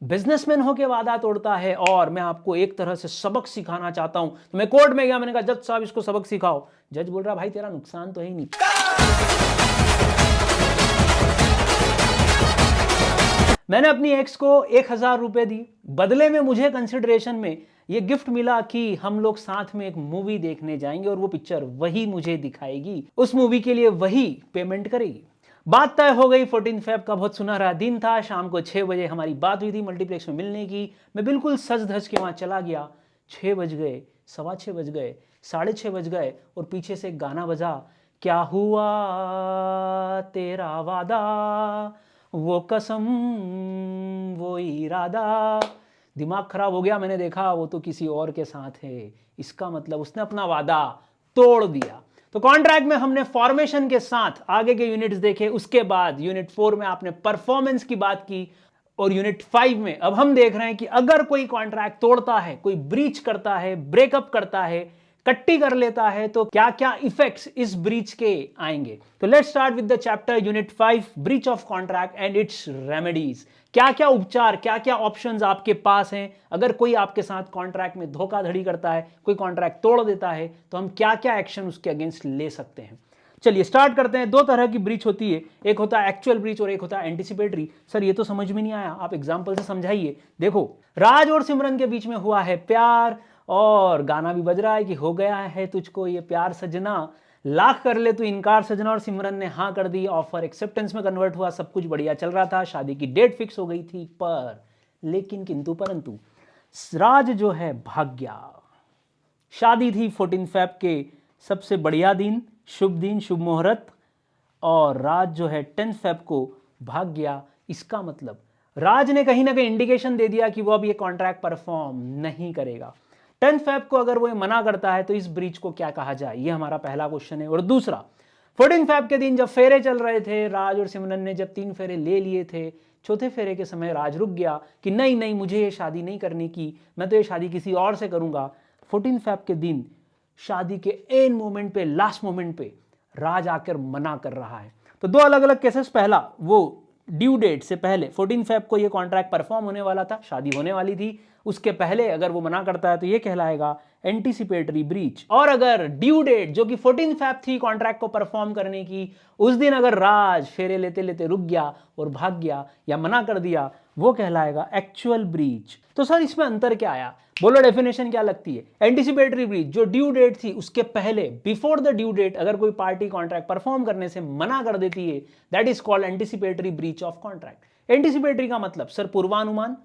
Businessman होके वादा तोड़ता है और मैं आपको एक तरह से सबक सिखाना चाहता हूं। तो मैं कोर्ट में गया, मैंने कहा जज साहब इसको सबक सिखाओ। जज बोल रहा भाई तेरा नुकसान तो है ही नहीं। मैंने अपनी एक्स को 1,000 रुपए दी, बदले में मुझे कंसिडरेशन में ये गिफ्ट मिला कि हम लोग साथ में एक मूवी देखने जाएंगे और वो पिक्चर वही मुझे दिखाएगी, उस मूवी के लिए वही पेमेंट करेगी। बात तय हो गई। 14 फेब का बहुत सुनहरा दिन था। शाम को 6 बजे हमारी बात हुई थी मल्टीप्लेक्स में मिलने की। मैं बिल्कुल सज धज के वहां चला गया। 6 बज गए, 6:15 बज गए, 6:30 बज गए और पीछे से एक गाना बजा, क्या हुआ तेरा वादा, वो कसम वो इरादा। दिमाग खराब हो गया। मैंने देखा वो तो किसी और के साथ है। इसका मतलब उसने अपना वादा तोड़ दिया। तो कॉन्ट्रैक्ट में हमने फॉर्मेशन के साथ आगे के यूनिट्स देखे। उसके बाद यूनिट 4 में आपने परफॉर्मेंस की बात की और यूनिट 5 में अब हम देख रहे हैं कि अगर कोई कॉन्ट्रैक्ट तोड़ता है, कोई ब्रीच करता है, ब्रेकअप करता है, कट्टी कर लेता है, तो क्या क्या इफेक्ट्स इस ब्रीच के आएंगे। तो let's start with the chapter unit 5, breach of contract and it's remedies. क्या क्या उपचार, क्या क्या ऑप्शंस आपके पास हैं अगर कोई आपके साथ कॉन्ट्रैक्ट में धोखाधड़ी करता है, कोई कॉन्ट्रैक्ट तोड़ देता है, तो हम क्या क्या एक्शन उसके अगेंस्ट ले सकते हैं। चलिए स्टार्ट करते हैं। दो तरह की ब्रीच होती है, एक होता है एक्चुअल ब्रीच और एक होता है एंटिसिपेटरी। सर ये तो समझ में नहीं आया, आप एग्जांपल से समझाइए। देखो, राज और सिमरन के बीच में हुआ है प्यार और गाना भी बज रहा है कि हो गया है तुझको ये प्यार सजना, लाख कर ले तू इनकार सजना। और सिमरन ने हाँ कर दी, ऑफर एक्सेप्टेंस में कन्वर्ट हुआ, सब कुछ बढ़िया चल रहा था, शादी की डेट फिक्स हो गई थी। पर लेकिन किंतु परंतु राज जो है भाग गया। शादी थी 14 फेब के सबसे बढ़िया दिन, शुभ दिन, शुभ मुहूर्त, और राज जो है 10 फेब को भाग गया। इसका मतलब राज ने कहीं ना कहीं इंडिकेशन दे दिया कि वो अब ये कॉन्ट्रैक्ट परफॉर्म नहीं करेगा। 10 फेब को अगर वो मना करता है तो इस ब्रीच को क्या कहा जाए, ये हमारा पहला क्वेश्चन है। और दूसरा, 14 फेब के दिन जब फेरे चल रहे थे, राज और सिमरन ने जब 3 फेरे ले लिए थे, चौथे फेरे के समय राज रुक गया कि नहीं नहीं मुझे ये शादी नहीं करने की, मैं तो ये शादी किसी और से करूंगा। 14 फेब के दिन शादी के एन मोमेंट पे, लास्ट मोमेंट पे राज आकर मना कर रहा है। तो दो अलग अलग केसेस। पहला, वो ड्यू डेट से पहले 14 फेब को ये कॉन्ट्रैक्ट परफॉर्म होने वाला था, शादी होने वाली थी, उसके पहले अगर वो मना करता है तो ये कहलाएगा एंटीसिपेटरी ब्रीच। और अगर ड्यू डेट जो कि 14 फेब थी कॉन्ट्रैक्ट को परफॉर्म करने की, उस दिन अगर राज फेरे लेते लेते रुक गया और भाग गया या मना कर दिया, वो कहलाएगा एक्चुअल ब्रीच। तो सर इसमें अंतर क्या आया, बोलो डेफिनेशन क्या लगती है। एंटीसिपेटरी ब्रीच जो ड्यू डेट थी उसके पहले, बिफोर द ड्यू डेट, अगर कोई पार्टी कॉन्ट्रैक्ट परफॉर्म करने से मना कर देती है, that is called anticipatory breach of contract. Anticipatory का मतलब सर पूर्वानुमान।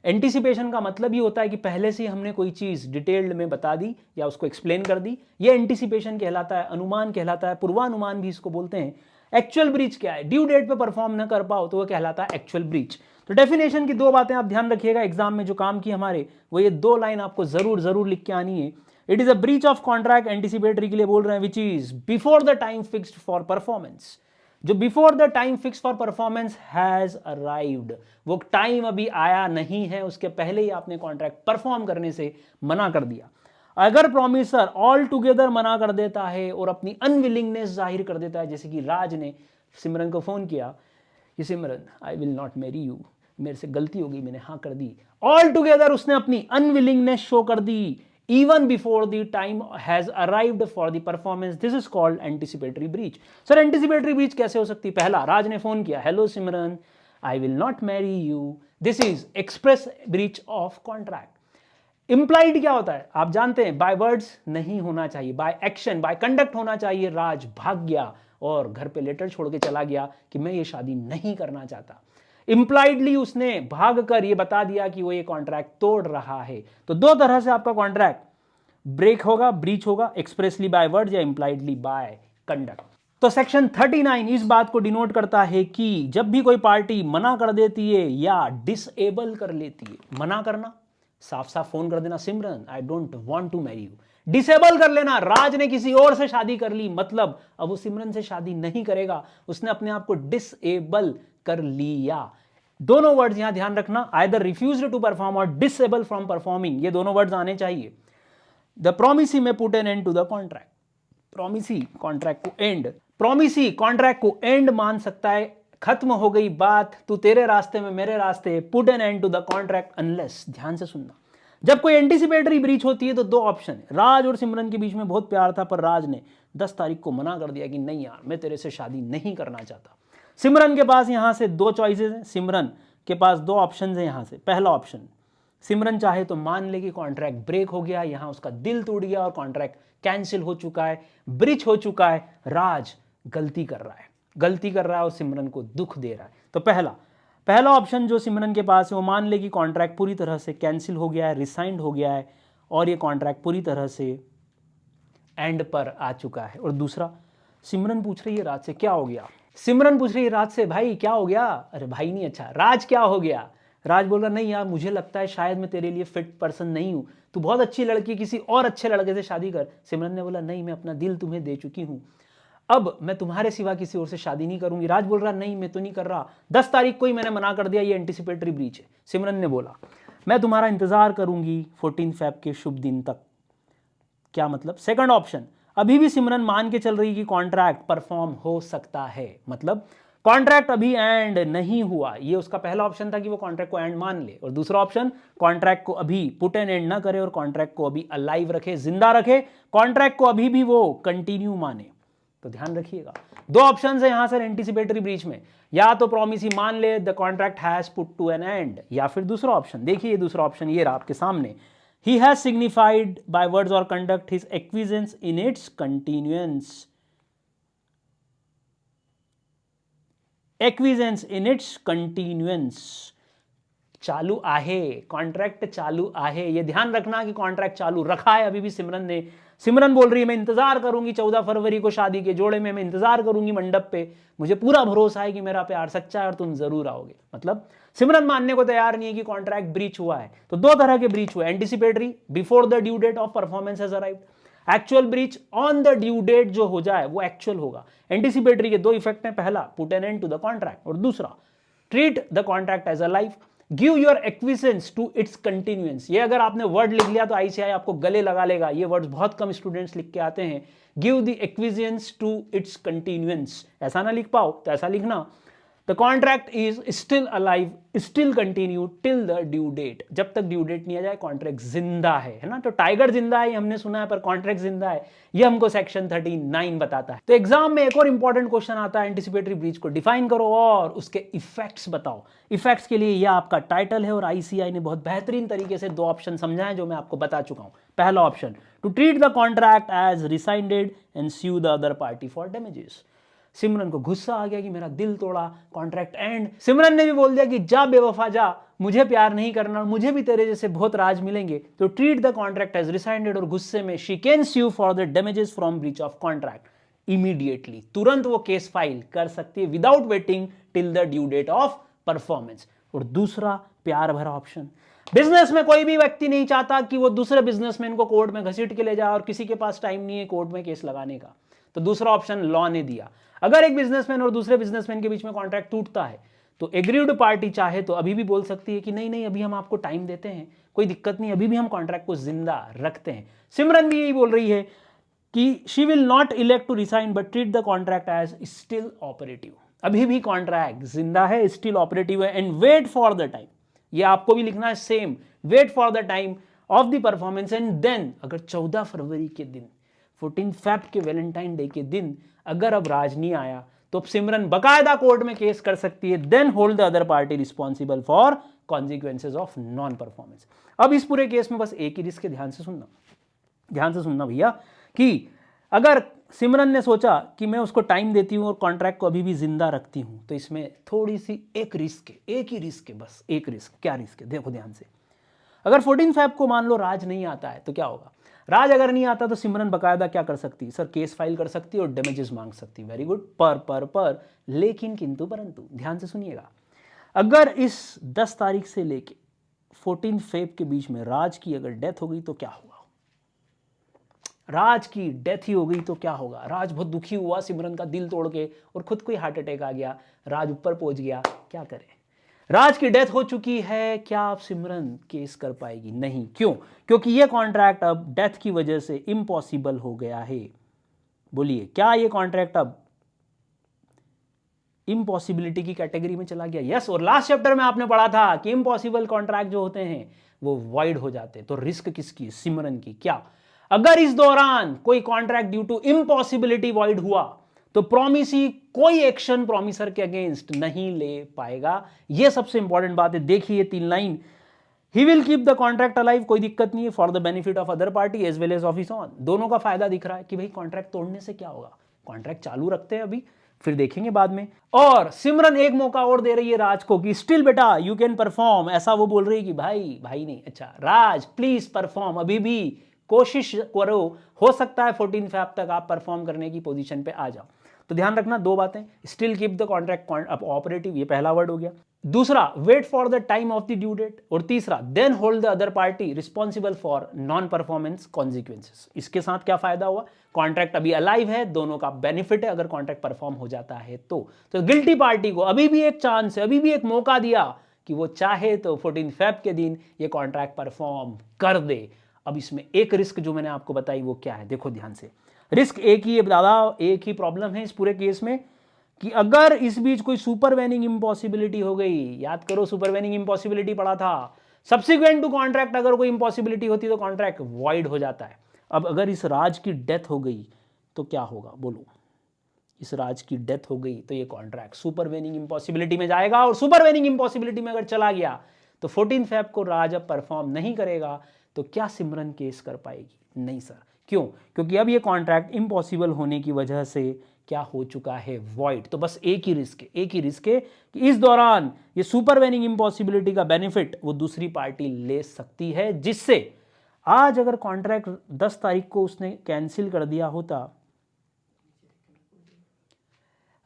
एंटीसिपेशन का मतलब ही होता है कि पहले से हमने कोई चीज डिटेल्ड में बता दी या उसको एक्सप्लेन कर दी, ये एंटीसिपेशन कहलाता है, अनुमान कहलाता है, पूर्वानुमान भी इसको बोलते हैं। एक्चुअल ब्रीच क्या है, ड्यू डेट पे परफॉर्म न कर पाओ तो वो कहलाता है एक्चुअल ब्रीच। तो डेफिनेशन की दो बातें आप ध्यान रखिएगा, एग्जाम में जो काम की हमारे, वो ये दो लाइन आपको जरूर जरूर लिख के आनी है। It is a breach of contract, anticipatory के लिए बोल रहे हैं, which is before the time fixed for performance. जो before the time fix for performance has arrived, वो टाइम अभी आया नहीं है, उसके पहले ही आपने कॉन्ट्रैक्ट परफॉर्म करने से मना कर दिया। अगर प्रॉमिसर ऑल टुगेदर मना कर देता है और अपनी अनविलिंगनेस जाहिर कर देता है, जैसे कि राज ने सिमरन को फोन किया कि Simran I will not marry you, मेरे से गलती हो गई, मैंने हाँ कर दी, ऑल टुगेदर उसने अपनी अनविलिंगनेस शो कर दी, even before the time has arrived for the performance, this is called anticipatory breach. Sir anticipatory breach कैसे हो सकती है। पहला, राज ने फोन किया, hello Simran I will not marry you, this is express breach of contract. Implied क्या होता है आप जानते हैं, बाय वर्ड्स नहीं होना चाहिए, बाय एक्शन, बाय कंडक्ट होना चाहिए। राज भाग गया और घर पे लेटर छोड़ के चला गया कि मैं ये शादी नहीं करना चाहता। इंप्लाइडली उसने भागकर ये बता दिया कि वो ये कॉन्ट्रैक्ट तोड़ रहा है। तो दो तरह से आपका कॉन्ट्रैक्ट ब्रेक होगा, ब्रीच होगा, एक्सप्रेसली बाय वर्ड या इंप्लाइडली बाय कंडक्ट। तो सेक्शन 39 इस बात को डिनोट करता है कि जब भी कोई पार्टी मना कर देती है या डिसेबल कर लेती है, मना करना, साफ साफ फोन कर देना, Simran I don't want to marry you. Disable कर लेना, राज ने किसी और से शादी कर ली, मतलब अब वो सिमरन से शादी नहीं करेगा, उसने अपने आप को डिसेबल कर लिया। दोनों वर्ड्स यहां ध्यान रखना, आइदर रिफ्यूज्ड टू परफॉर्म और डिसेबल फ्रॉम परफॉर्मिंग, ये दोनों वर्ड्स आने चाहिए। द प्रोमिसी में put an end to the contract, promisee contract को एंड, प्रोमिसी कॉन्ट्रैक्ट को एंड मान सकता है खत्म हो गई बात, तू तेरे रास्ते में मेरे रास्ते, put an end to the contract unless. ध्यान से सुनना, जब कोई एंटीसिपेटरी ब्रीच होती है तो दो ऑप्शन है। राज और सिमरन के बीच में बहुत प्यार था, पर राज ने 10 तारीख को मना कर दिया कि नहीं यार, मैं तेरे से शादी नहीं करना चाहता। सिमरन के पास यहां से दो चॉइसेस हैं, सिमरन के पास दो ऑप्शन है यहां से। पहला ऑप्शन, सिमरन चाहे तो मान ले कि कॉन्ट्रैक्ट ब्रेक हो गया, यहां उसका दिल टूट गया और कॉन्ट्रैक्ट कैंसिल हो चुका है, ब्रिज हो चुका है, राज गलती कर रहा है और सिमरन को दुख दे रहा है। तो पहला ऑप्शन जो सिमरन के पास है वो मान ले कि कॉन्ट्रैक्ट पूरी तरह से कैंसिल हो गया है, रिसाइंड हो गया है और ये कॉन्ट्रैक्ट पूरी तरह से एंड पर आ चुका है। और दूसरा, सिमरन पूछ रही है राज से क्या हो गया, सिमरन पूछ रही है राज से भाई क्या हो गया, अरे भाई नहीं, अच्छा राज क्या हो गया। राज बोल रहा नहीं यार, मुझे लगता है शायद मैं तेरे लिए फिट पर्सन नहीं हूं, तू बहुत अच्छी लड़की, किसी और अच्छे लड़के से शादी कर। सिमरन ने बोला नहीं, मैं अपना दिल तुम्हें दे चुकी हूं, अब मैं तुम्हारे सिवा किसी और से शादी नहीं करूंगी। राज बोल रहा नहीं, मैं तो नहीं कर रहा, 10 तारीख को ही मैंने मना कर दिया, ये एंटीसिपेटरी ब्रीच है। सिमरन ने बोला मैं तुम्हारा इंतजार करूंगी 14 फेब के शुभ दिन तक। क्या मतलब? सेकंड ऑप्शन, अभी भी सिमरन मान के चल रही कि कॉन्ट्रैक्ट परफॉर्म हो सकता है, मतलब कॉन्ट्रैक्ट अभी एंड नहीं हुआ। ये उसका पहला ऑप्शन था कि वो कॉन्ट्रैक्ट को एंड मान ले, और दूसरा ऑप्शन कॉन्ट्रैक्ट को अभी पुट एंड एंड ना करे और कॉन्ट्रैक्ट को अभी अलाइव रखे, जिंदा रखे, कॉन्ट्रैक्ट को अभी भी वो कंटिन्यू माने। तो ध्यान रखिएगा, दो ऑप्शन है यहां सर एंटीसिपेटरी ब्रीच में, या तो प्रॉमिस ही मान ले the contract has put to an end, या फिर दूसरा ऑप्शन, देखिए दूसरा ऑप्शन ये रहा आपके सामने, he has signified by words or conduct his acquiescence in its continuance, acquiescence in its continuance। चालू आहे, कॉन्ट्रैक्ट चालू आहे, ये ध्यान रखना कि कॉन्ट्रैक्ट चालू रखा है अभी भी सिमरन ने। सिमरन बोल रही है मैं इंतजार करूंगी 14 फरवरी को शादी के जोड़े में, मैं इंतजार करूंगी मंडप पे, मुझे पूरा भरोसा है कि मेरा प्यार सच्चा है और तुम जरूर आओगे। मतलब सिमरन मानने को तैयार नहीं है कि कॉन्ट्रैक्ट ब्रीच हुआ है। तो दो तरह के ब्रीच हुए, anticipatory before the due date of performance has arrived, actual breach on the due date जो हो जाए वो एक्चुअल होगा। एंटीसिपेटरी के दो इफेक्ट हैं, पहला put an end to the contract और दूसरा treat the contract as a life, give your acquiescence to its continuance. ये अगर आपने वर्ड लिख लिया तो आईसीआई आपको गले लगा लेगा, ये वर्ड्स बहुत कम स्टूडेंट्स लिख के आते हैं। Give the acquiescence to its continuance, ऐसा ना लिख पाओ तो ऐसा लिखना the contract is still alive, still continue till the due date, जब तक ड्यू डेट नहीं आ जाए कॉन्ट्रैक्ट जिंदा है ना। तो टाइगर जिंदा है ये हमने सुना है, पर कॉन्ट्रैक्ट जिंदा है ये हमको सेक्शन 39 बताता है। तो एग्जाम में एक और इंपॉर्टेंट क्वेश्चन आता है, एंटीसिपेटरी ब्रीच को डिफाइन करो और उसके इफेक्ट्स बताओ। इफेक्ट्स के लिए यह आपका टाइटल है और आईसीआई ने बहुत बेहतरीन तरीके से दो ऑप्शन समझाए जो मैं आपको बता चुका हूं। पहला option, to treat the contract as rescinded and sue the other party for damages. Simran को गुस्सा आ गया कि मेरा दिल तोड़ा, कॉन्ट्रैक्ट एंड। सिमरन ने भी बोल दिया कि जा बेवफा जा, मुझे प्यार नहीं करना, मुझे भी तेरे जैसे बहुत राज मिलेंगे। तो treat the contract as rescinded और गुस्से में she can sue for the damages from breach of contract immediately, तुरंत वो केस फाइल कर सकती है without waiting till the due date of performance. और दूसरा प्यार भरा ऑप्शन, बिजनेस में कोई भी व्यक्ति नहीं चाहता कि वो दूसरे बिजनेसमैन को कोर्ट में घसीट के ले जाए और किसी के पास टाइम नहीं है कोर्ट में केस लगाने का। तो दूसरा ऑप्शन लॉ ने दिया, अगर एक बिजनेसमैन और दूसरे बिजनेसमैन के बीच में कॉन्ट्रैक्ट टूटता है तो एग्रीड पार्टी चाहे तो अभी भी बोल सकती है कि नहीं नहीं अभी हम आपको टाइम देते हैं, कोई दिक्कत नहीं, अभी भी हम कॉन्ट्रैक्ट को जिंदा रखते हैं। सिमरन भी यही बोल रही है कि she will not elect to resign but treat the contract as still operative, अभी भी कॉन्ट्रैक्ट जिंदा है, स्टिल ऑपरेटिव है, and wait for the time, ये आपको भी लिखना है same, wait for the time of the performance and then अगर 14 फरवरी के दिन 14 फेब के वैलेंटाइन डे के दिन अगर अब राज नहीं आया तो सिमरन बकायदा कोर्ट में केस कर सकती है, then hold the other party responsible for consequences of non performance. अब इस पूरे केस में बस एक ही रिस्क है, ध्यान से सुनना भैया, कि अगर सिमरन ने सोचा कि मैं उसको टाइम देती हूं और कॉन्ट्रैक्ट को अभी भी जिंदा रखती हूं तो इसमें थोड़ी सी एक रिस्क है, एक ही रिस्क है, बस एक रिस्क। क्या रिस्क है देखो ध्यान से, अगर 14 फेब को मान लो राज नहीं आता है तो क्या होगा, राज अगर नहीं आता तो सिमरन बकायदा क्या कर सकती, सर केस फाइल कर सकती और डैमेजेस मांग सकती, वेरी गुड, पर लेकिन किंतु परंतु ध्यान से सुनिएगा, अगर इस 10 तारीख से लेके 14 फेब के बीच में राज की अगर डेथ हो गई तो क्या होगा, राज की डेथ ही हो गई तो क्या होगा, राज बहुत दुखी हुआ सिमरन का दिल तोड़ के और खुद को ही हार्ट अटैक आ गया, राज ऊपर पहुंच गया, क्या करे, राज की डेथ हो चुकी है, क्या आप सिमरन केस कर पाएगी, नहीं, क्यों, क्योंकि ये कॉन्ट्रैक्ट अब डेथ की वजह से इम्पॉसिबल हो गया है। बोलिए क्या ये कॉन्ट्रैक्ट अब इम्पॉसिबिलिटी की कैटेगरी में चला गया। यस, और लास्ट चैप्टर में आपने पढ़ा था कि इम्पॉसिबल कॉन्ट्रैक्ट जो होते हैं वो वॉइड हो जाते हैं। तो रिस्क किसकी? सिमरन की। क्या अगर इस दौरान कोई contract due to impossibility void हुआ तो प्रॉमिसी कोई एक्शन प्रॉमिसर के अगेंस्ट नहीं ले पाएगा। यह सबसे इंपॉर्टेंट बात है। देखिए 3 line, he will keep the contract alive, कोई दिक्कत नहीं है, for the benefit of other party as well as of his own. दोनों का फायदा दिख रहा है कि भाई कॉन्ट्रैक्ट तोड़ने से क्या होगा, कॉन्ट्रैक्ट चालू रखते हैं अभी, फिर देखेंगे बाद में। और सिमरन एक मौका और दे रही है राज को कि स्टिल बेटा यू कैन परफॉर्म। ऐसा वो बोल रही है कि भाई नहीं, अच्छा राज प्लीज परफॉर्म, अभी भी कोशिश करो, हो सकता है 14 फैब तक आप परफॉर्म करने की पोजीशन पे आ जाओ। तो ध्यान रखना 2 बातें, still keep the contract operative, ये पहला वर्ड हो गया। दूसरा, wait for the time of the due date. और तीसरा, then hold the other party responsible for non performance consequences. इसके साथ क्या फायदा हुआ? कॉन्ट्रैक्ट अभी अलाइव है, दोनों का बेनिफिट है अगर कॉन्ट्रैक्ट परफॉर्म हो जाता है तो गिल्टी पार्टी को अभी भी एक चांस है, अभी भी एक मौका दिया कि वो चाहे तो 14 फेब के दिन ये कॉन्ट्रैक्ट परफॉर्म कर दे। अब इसमें एक रिस्क जो मैंने आपको बताई वो क्या है, देखो ध्यान से। रिस्क एक ही है दादा, एक ही प्रॉब्लम है इस पूरे केस में कि अगर इस बीच कोई सुपरवेनिंग इंपॉसिबिलिटी हो गई, याद करो सुपरवेनिंग इंपॉसिबिलिटी पढ़ा था, सब्सिक्वेंट टू कॉन्ट्रैक्ट अगर कोई इंपॉसिबिलिटी होती तो कॉन्ट्रैक्ट वॉइड हो जाता है। अब अगर इस राज की डेथ हो गई तो क्या होगा बोलो? इस राज की डेथ हो गई तो ये कॉन्ट्रैक्ट सुपरवेनिंग इंपॉसिबिलिटी में जाएगा, और सुपरवेनिंग इंपॉसिबिलिटी में अगर चला गया तो 14 फेब को राज अब परफॉर्म नहीं करेगा तो क्या सिमरन केस कर पाएगी? नहीं सर। क्यों? क्योंकि अब ये कॉन्ट्रैक्ट इम्पॉसिबल होने की वजह से क्या हो चुका है? वॉइड। तो बस एक ही रिस्क है कि इस दौरान ये सुपरवेनिंग इंपॉसिबिलिटी का बेनिफिट वो दूसरी पार्टी ले सकती है, जिससे आज अगर कॉन्ट्रैक्ट 10 तारीख को उसने कैंसिल कर दिया होता,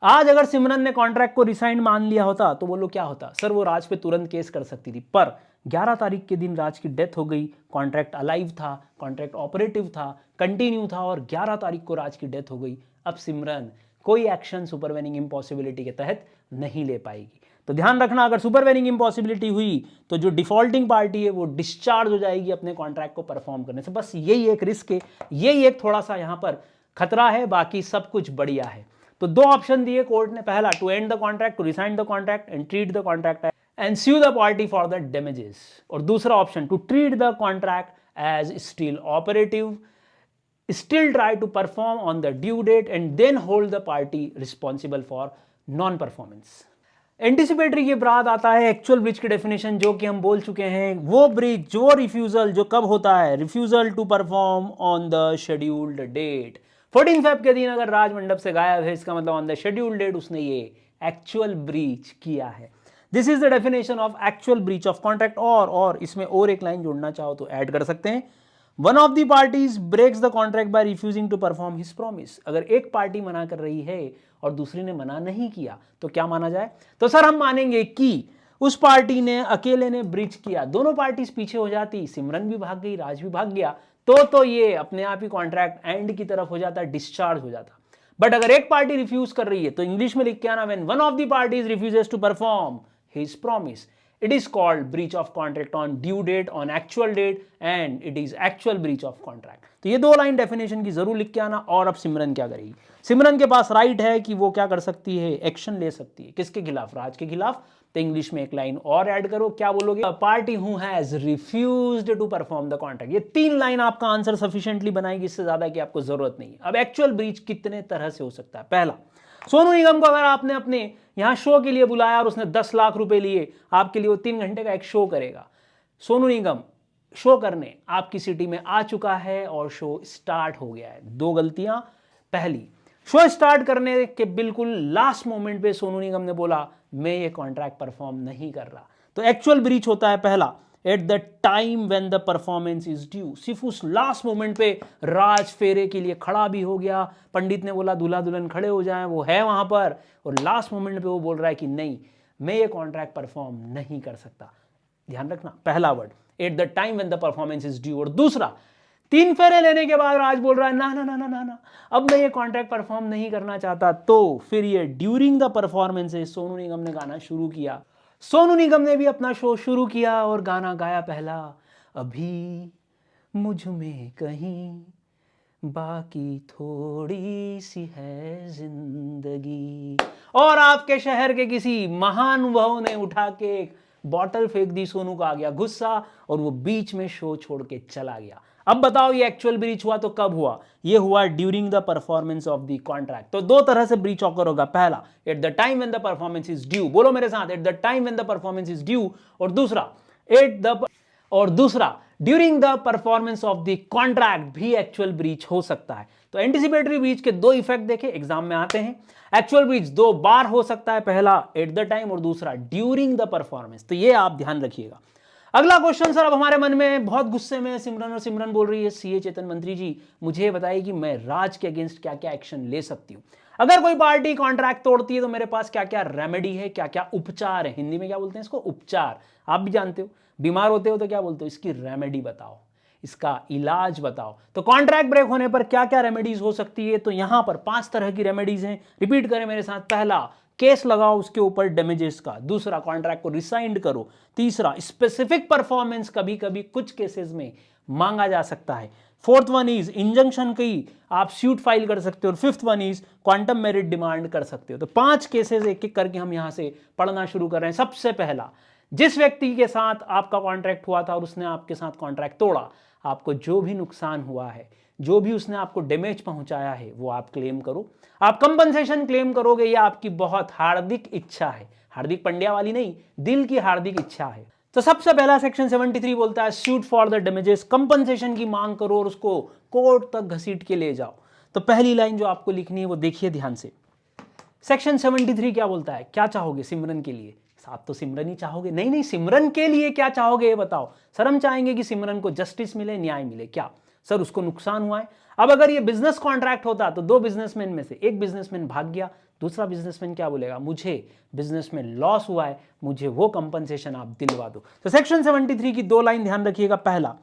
आज अगर सिमरन ने कॉन्ट्रैक्ट को रिसाइन मान लिया होता तो बोलो क्या होता? सर वो राज पे तुरंत केस कर सकती थी, पर 11 तारीख के दिन राज की डेथ हो गई, कॉन्ट्रैक्ट अलाइव था, कॉन्ट्रैक्ट ऑपरेटिव था, कंटिन्यू था, और 11 तारीख को राज की डेथ हो गई। अब सिमरन कोई एक्शन सुपरवेनिंग इंपॉसिबिलिटी के तहत नहीं ले पाएगी। तो ध्यान रखना, अगर सुपरवेनिंग इंपॉसिबिलिटी हुई तो जो डिफॉल्टिंग पार्टी है वो डिस्चार्ज हो जाएगी अपने कॉन्ट्रैक्ट को परफॉर्म करने से। बस यही एक रिस्क है, यही एक थोड़ा सा यहां पर खतरा है, बाकी सब कुछ बढ़िया है। तो 2 ऑप्शन दिए कोर्ट ने, पहला to end the contract, to resign the contract and treat the contract and sue the party for the damages, और दूसरा option to treat the contract as still operative, still try to perform on the due date and then hold the party responsible for non performance। Anticipatory के बाद आता है actual breach की definition, जो कि हम बोल चुके हैं। वो ब्रीच, जो रिफ्यूजल जो कब होता है? Refusal to perform on the scheduled date. 14 Feb के दिन अगर राज मंडप से गायब है, इसका मतलब ऑन द शेड्यूल्ड डेट उसने ये एक्चुअल ब्रीच किया है। This is the definition of actual breach of contract. और इसमें और एक लाइन जोड़ना चाहो तो ऐड कर सकते हैं, one of the parties breaks the contract by refusing to perform his promise. अगर एक पार्टी मना कर रही है और दूसरी ने मना नहीं किया तो क्या माना जाए? तो सर हम मानेंगे कि उस पार्टी ने अकेले ने ब्रीच किया, दोनों पार्टीज पीछे हो जाती, सिमरन भी भाग गई, राज भी भाग गया, तो ये अपने आप ही कॉन्ट्रैक्ट एंड की तरफ हो जाता, डिस्चार्ज हो जाता। बट अगर एक पार्टी रिफ्यूज कर रही है तो इंग्लिश में लिख के आना, when one of the parties refuses to perform his promise, it is called breach of contract on due date, on actual date, and it is actual breach of contract। तो ये 2 लाइन डेफिनेशन की जरूर लिख के आना। और अब सिमरन क्या करेगी? सिमरन के पास राइट है कि वो क्या कर सकती है? एक्शन ले सकती है। किसके खिलाफ? राज के खिलाफ। तो इंग्लिश में एक लाइन और ऐड करो, क्या बोलोगे? Party who has refused to perform the contract. ये 3 लाइन आपका आंसर सफिशिएंटली बनाएगी, इससे ज्यादा की आपको जरूरत नहीं है। अब एक्चुअल ब्रीच कितने तरह से हो सकता है? पहला, सोनू निगम को अगर आपने अपने यहां शो के लिए बुलाया और उसने 10 लाख रुपए लिए आपके लिए, वो 3 घंटे का एक शो करेगा। सोनू निगम शो करने आपकी सिटी में आ चुका है और शो स्टार्ट हो गया है। 2 गलतियां। पहली, शो स्टार्ट करने के बिल्कुल लास्ट मोमेंट पे सोनू निगम ने बोला मैं ये कॉन्ट्रैक्ट परफॉर्म नहीं कर रहा, तो एक्चुअल ब्रीच होता है पहला, eight the time when the performance is due. सिर्फ उस लास्ट मोमेंट पे राज फेरे के लिए खड़ा भी हो गया, पंडित ने बोला दूल्हा दुल्हन खड़े हो जाएं, वो है वहां पर, और लास्ट मोमेंट पे वो बोल रहा है कि नहीं मैं ये कॉन्ट्रैक्ट परफॉर्म नहीं कर सकता। ध्यान रखना, पहला word at the time when the performance is due. और दूसरा, 3 फेरे लेने के बाद राज बोल रहा है ना ना ना ना ना ना अब मैं ये कॉन्ट्रैक्ट परफॉर्म नहीं करना चाहता, तो फिर ये during the performance Sonu Nigam ने गाना शुरू किया। सोनू निगम ने भी अपना शो शुरू किया और गाना गाया पहला, अभी मुझ में कहीं बाकी थोड़ी सी है जिंदगी। और आपके शहर के किसी महानुभाव ने उठा के एक बॉटल फेंक दी, सोनू का आ गया गुस्सा और वो बीच में शो छोड़ के चला गया। अब बताओ ये एक्चुअल ब्रीच हुआ तो कब हुआ? ये हुआ during the performance of the contract. तो दो तरह से ब्रीच ऑकर होगा, पहला eight the time when the performance is due, बोलो मेरे साथ, eight the time when the performance is due, और दूसरा during the performance of the contract भी एक्चुअल ब्रीच हो सकता है। तो एंटिसिपेटरी ब्रीच के दो इफेक्ट देखे, एग्जाम में आते हैं। एक्चुअल ब्रीच दो बार हो सकता है, पहला एट द टाइम और दूसरा ड्यूरिंग द परफॉर्मेंस। तो ये आप ध्यान रखिएगा। अगला क्वेश्चन सर, अब हमारे मन में बहुत गुस्से में सिमरन, और सिमरन बोल रही है सीए चेतन मंत्री जी मुझे बताइए कि मैं राज के अगेंस्ट क्या क्या एक्शन ले सकती हूं। अगर कोई पार्टी कॉन्ट्रैक्ट तोड़ती है तो मेरे पास क्या क्या रेमेडी है, क्या क्या उपचार है। हिंदी में क्या बोलते हैं इसको? उपचार। आप भी जानते हो, बीमार होते हो तो क्या बोलते हो? इसकी रेमेडी बताओ, इसका इलाज बताओ। तो कॉन्ट्रैक्ट ब्रेक होने पर क्या क्या रेमेडीज हो सकती है? तो यहां पर 5 तरह की रेमेडीज हैं, रिपीट करें मेरे साथ। पहला, केस लगाओ उसके ऊपर डैमेजेस का। दूसरा, कॉन्ट्रैक्ट को रिसाइंड करो। तीसरा, स्पेसिफिक परफॉर्मेंस कभी कभी कुछ केसेस में मांगा जा सकता है। फोर्थ वन इज इंजंक्शन की आप सूट फाइल कर सकते हो। और fifth one is quantum merit demand कर सकते हो। तो 5 केसेस एक एक करके हम यहां से पढ़ना शुरू कर रहे हैं। सबसे पहला, जिस व्यक्ति के साथ आपका कॉन्ट्रैक्ट हुआ था और उसने आपके साथ कॉन्ट्रैक्ट तोड़ा, आपको जो भी नुकसान हुआ है, जो भी उसने आपको डैमेज पहुंचाया है, वो आप क्लेम करो। आप कंपनसेशन क्लेम करोगे, ये आपकी बहुत हार्दिक इच्छा है, हार्दिक पंड्या वाली नहीं, दिल की हार्दिक इच्छा है। तो सबसे पहला सेक्शन 73 बोलता है suit for the damages, compensation की मांग करो और उसको कोर्ट तक घसीट के ले जाओ। तो पहली लाइन जो आपको लिखनी है वो देखिए ध्यान से। सेक्शन 73 क्या बोलता है? क्या चाहोगे सिमरन के लिए? आप तो सिमरन ही चाहोगे। नहीं नहीं, सिमरन के लिए क्या चाहोगे ये बताओ। सर हम चाहेंगे कि सिमरन को जस्टिस मिले, न्याय मिले। क्या सर उसको नुकसान हुआ है? अब अगर ये बिजनेस कॉन्ट्रैक्ट होता तो दो बिजनेसमैन में से एक बिजनेसमैन भाग गया, दूसरा बिजनेसमैन क्या बोलेगा? मुझे बिजनेस में लॉस हुआ है, मुझे वो कंपनसेशन आप दिलवा दो। तो सेक्शन 73 की 2 लाइन ध्यान रखिएगा। पहला,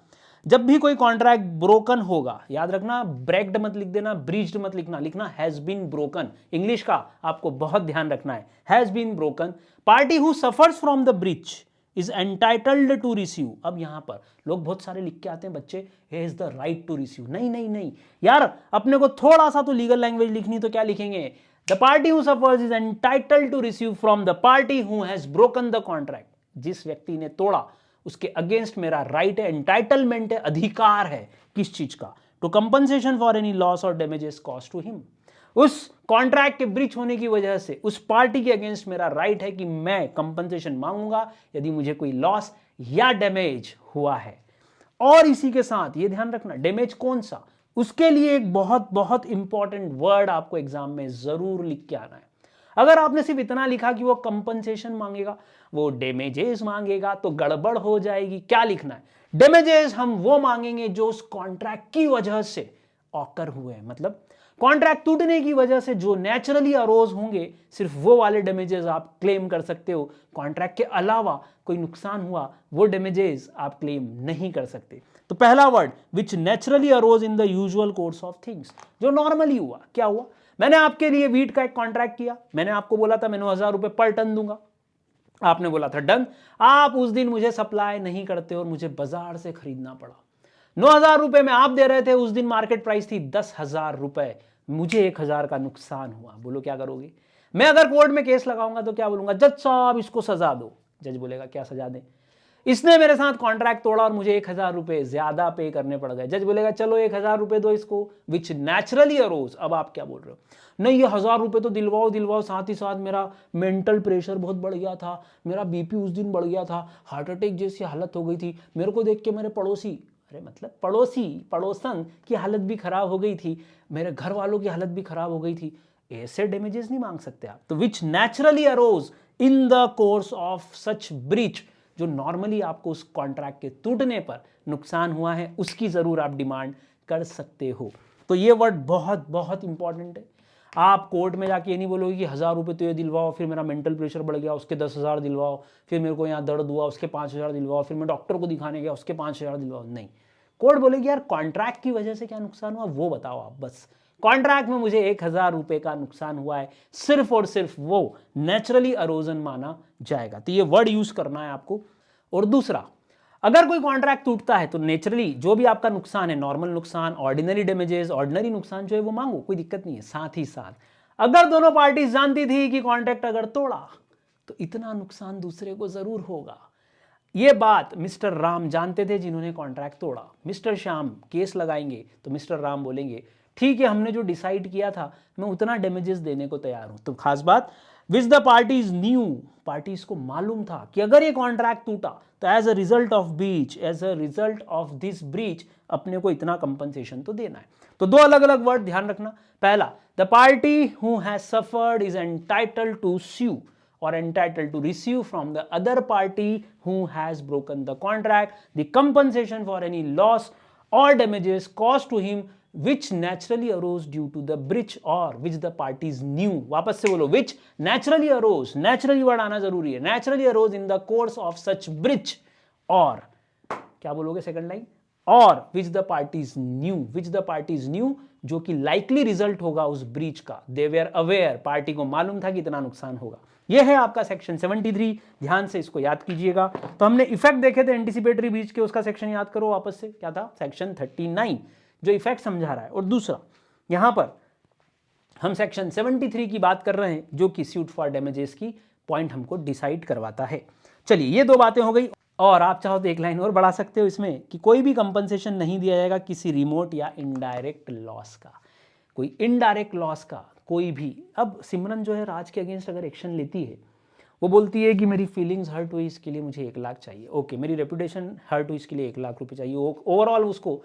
जब भी कोई कॉन्ट्रैक्ट ब्रोकन होगा, याद रखना ब्रेक्ड मत लिख देना, ब्रीच्ड मत लिखना, लिखना हैज बीन ब्रोकन। इंग्लिश का आपको बहुत ध्यान रखना है, has been broken. Party who suffers from the breach is entitled to receive. अब यहां पर लोग बहुत सारे लिख के आते हैं बच्चे, has the right to receive. नहीं नहीं नहीं यार, अपने को थोड़ा सा तो लीगल लैंग्वेज लिखनी, तो क्या लिखेंगे? The party who suffers is entitled to receive from the party who has broken the contract. जिस व्यक्ति ने तोड़ा उसके अगेंस्ट मेरा राइट है, एंटाइटलमेंट है, अधिकार है किस चीज का? To compensation for any loss और डैमेजेस कॉस्ट टू हिम। उस कॉन्ट्रैक्ट के ब्रीच होने की वजह से उस पार्टी के अगेंस्ट मेरा राइट है कि मैं कंपनसेशन मांगूंगा यदि मुझे कोई लॉस या डैमेज हुआ है। और इसी के साथ ये ध्यान रखना, डैमेज कौन सा, उसके लिए एक बहुत बहुत इंपॉर्टेंट वर्ड आपको एग्जाम में जरूर लिख के आना है। अगर आपने सिर्फ इतना लिखा कि वो कंपनसेशन मांगेगा, वो डैमेजेस मांगेगा, तो गड़बड़ हो जाएगी। क्या लिखना है? डैमेजेस हम वो मांगेंगे जो उस कॉन्ट्रैक्ट की वजह से ऑकर हुए हैं, मतलब कॉन्ट्रैक्ट टूटने की वजह से जो नेचुरली अरोज होंगे, सिर्फ वो वाले डैमेजेस आप क्लेम कर सकते हो। कॉन्ट्रैक्ट के अलावा कोई नुकसान हुआ, वो डैमेजेस आप क्लेम नहीं कर सकते। तो पहला word, which naturally arose in the usual course of things, जो नॉर्मली हुआ। क्या हुआ? मैंने आपके लिए वीट का एक कॉन्ट्रैक्ट किया, मैंने आपको बोला था मैं 9,000 रुपए पर टन दूंगा, आपने बोला था डन। आप उस दिन मुझे सप्लाई नहीं करते और मुझे बाजार से खरीदना पड़ा। 9,000 रुपए में आप दे रहे थे, उस दिन मार्केट प्राइस थी 10,000 रुपए, मुझे 1,000 का नुकसान हुआ। बोलो क्या करोगे? मैं अगर कोर्ट में केस लगाऊंगा तो क्या बोलूंगा? जज साहब इसको सजा दो। जज बोलेगा क्या सजा दें? इसने मेरे साथ कॉन्ट्रैक्ट तोड़ा और मुझे 1,000 रुपए ज्यादा पे करने पड़ गए। जज बोलेगा चलो 1,000 रुपए दो इसको, विच नेचुरली अरोज। अब आप क्या बोल रहे हो? नहीं, ये 1,000 रुपए तो दिलवाओ दिलवाओ, साथ ही साथ मेरा मेंटल प्रेशर बहुत बढ़ गया था, मेरा बीपी उस दिन बढ़ गया था, हार्ट अटैक जैसी हालत हो गई थी, मेरे को देख के मेरे पड़ोसी, अरे मतलब पड़ोसन की हालत भी खराब हो गई थी, मेरे घर वालों की हालत भी खराब हो गई थी। ऐसे डैमेजेस नहीं मांग सकते आप। तो which naturally arose in the course of such breach, जो नॉर्मली आपको उस कॉन्ट्रैक्ट के टूटने पर नुकसान हुआ है, उसकी जरूर आप डिमांड कर सकते हो। तो ये वर्ड बहुत बहुत इंपॉर्टेंट है। आप कोर्ट में जाके ये नहीं बोलोगे कि 1,000 रुपए तो ये दिलवाओ, फिर मेरा मेंटल प्रेशर बढ़ गया उसके 10,000 दिलवाओ, फिर मेरे को यहाँ दर्द हुआ उसके 5,000 दिलवाओ, फिर मैं डॉक्टर को दिखाने गया उसके 5,000 दिलवाओ। नहीं, कोर्ट बोलेगी यार कॉन्ट्रैक्ट की वजह से क्या नुकसान हुआ वो बताओ आप। बस कॉन्ट्रैक्ट में मुझे 1,000 रुपए का नुकसान हुआ है, सिर्फ और सिर्फ वो नेचुरली अरोजन माना जाएगा। तो ये वर्ड यूज करना है आपको। और दूसरा, अगर कोई कॉन्ट्रैक्ट टूटता है तो नेचुरली जो भी आपका नुकसान है, नॉर्मल नुकसान, ऑर्डिनरी डैमेजेस, ऑर्डिनरी नुकसान जो है वो मांगो, कोई दिक्कत नहीं है। साथ ही साथ अगर दोनों पार्टीज जानती थी कि कॉन्ट्रैक्ट अगर तोड़ा तो इतना नुकसान दूसरे को जरूर होगा, ये बात मिस्टर राम जानते थे जिन्होंने कॉन्ट्रैक्ट तोड़ा। मिस्टर श्याम केस लगाएंगे तो मिस्टर राम बोलेंगे ठीक है, हमने जो डिसाइड किया था मैं उतना डैमेजेस देने को तैयार हूं। तो खास बात, which the parties knew, parties को मालूम था कि अगर ये कॉन्ट्रैक्ट टूटा तो as a result of breach, as a result of this breach अपने को इतना कंपनसेशन तो देना है। तो दो अलग अलग वर्ड ध्यान रखना। पहला, the party who has suffered is entitled to sue or entitled to receive from the other party who has broken the contract the compensation for any loss or damages caused to him which naturally arose due to the breach or which the parties knew। वापस से बोलो, which naturally arose, naturally word आना जरूरी है, naturally arose in the course of such breach or क्या बोलोगे second line, और which the parties knew, which the parties knew जो कि likely result होगा उस ब्रीच का, they were aware, पार्टी को मालूम था कि इतना नुकसान होगा। यह है आपका सेक्शन 73, ध्यान से इसको याद कीजिएगा। तो हमने इफेक्ट देखे थे एंटीसिपेटरी ब्रीच के, उसका सेक्शन याद करो वापस से, क्या था, सेक्शन 39 जो इफेक्ट समझा रहा है। और दूसरा यहां पर हम सेक्शन 73 की बात कर रहे हैं जो कि सूट फॉर डैमेजेस की पॉइंट हमको डिसाइड करवाता है। चलिए ये दो बातें हो गई, और आप चाहो तो एक लाइन और बढ़ा सकते हो इसमें कि कोई भी कंपनसेशन नहीं दिया जाएगा किसी रिमोट या इनडायरेक्ट लॉस का, कोई इनडायरेक्ट लॉस का कोई भी। अब सिमरन जो है राज के अगेंस्ट अगर एक्शन लेती है, वो बोलती है कि मेरी फीलिंग्स हर्ट हुई इसके लिए मुझे 1 लाख चाहिए, ओके, मेरी रेपुटेशन हर्ट हुई इसके लिए 1 लाख रुपए चाहिए, ओवरऑल उसको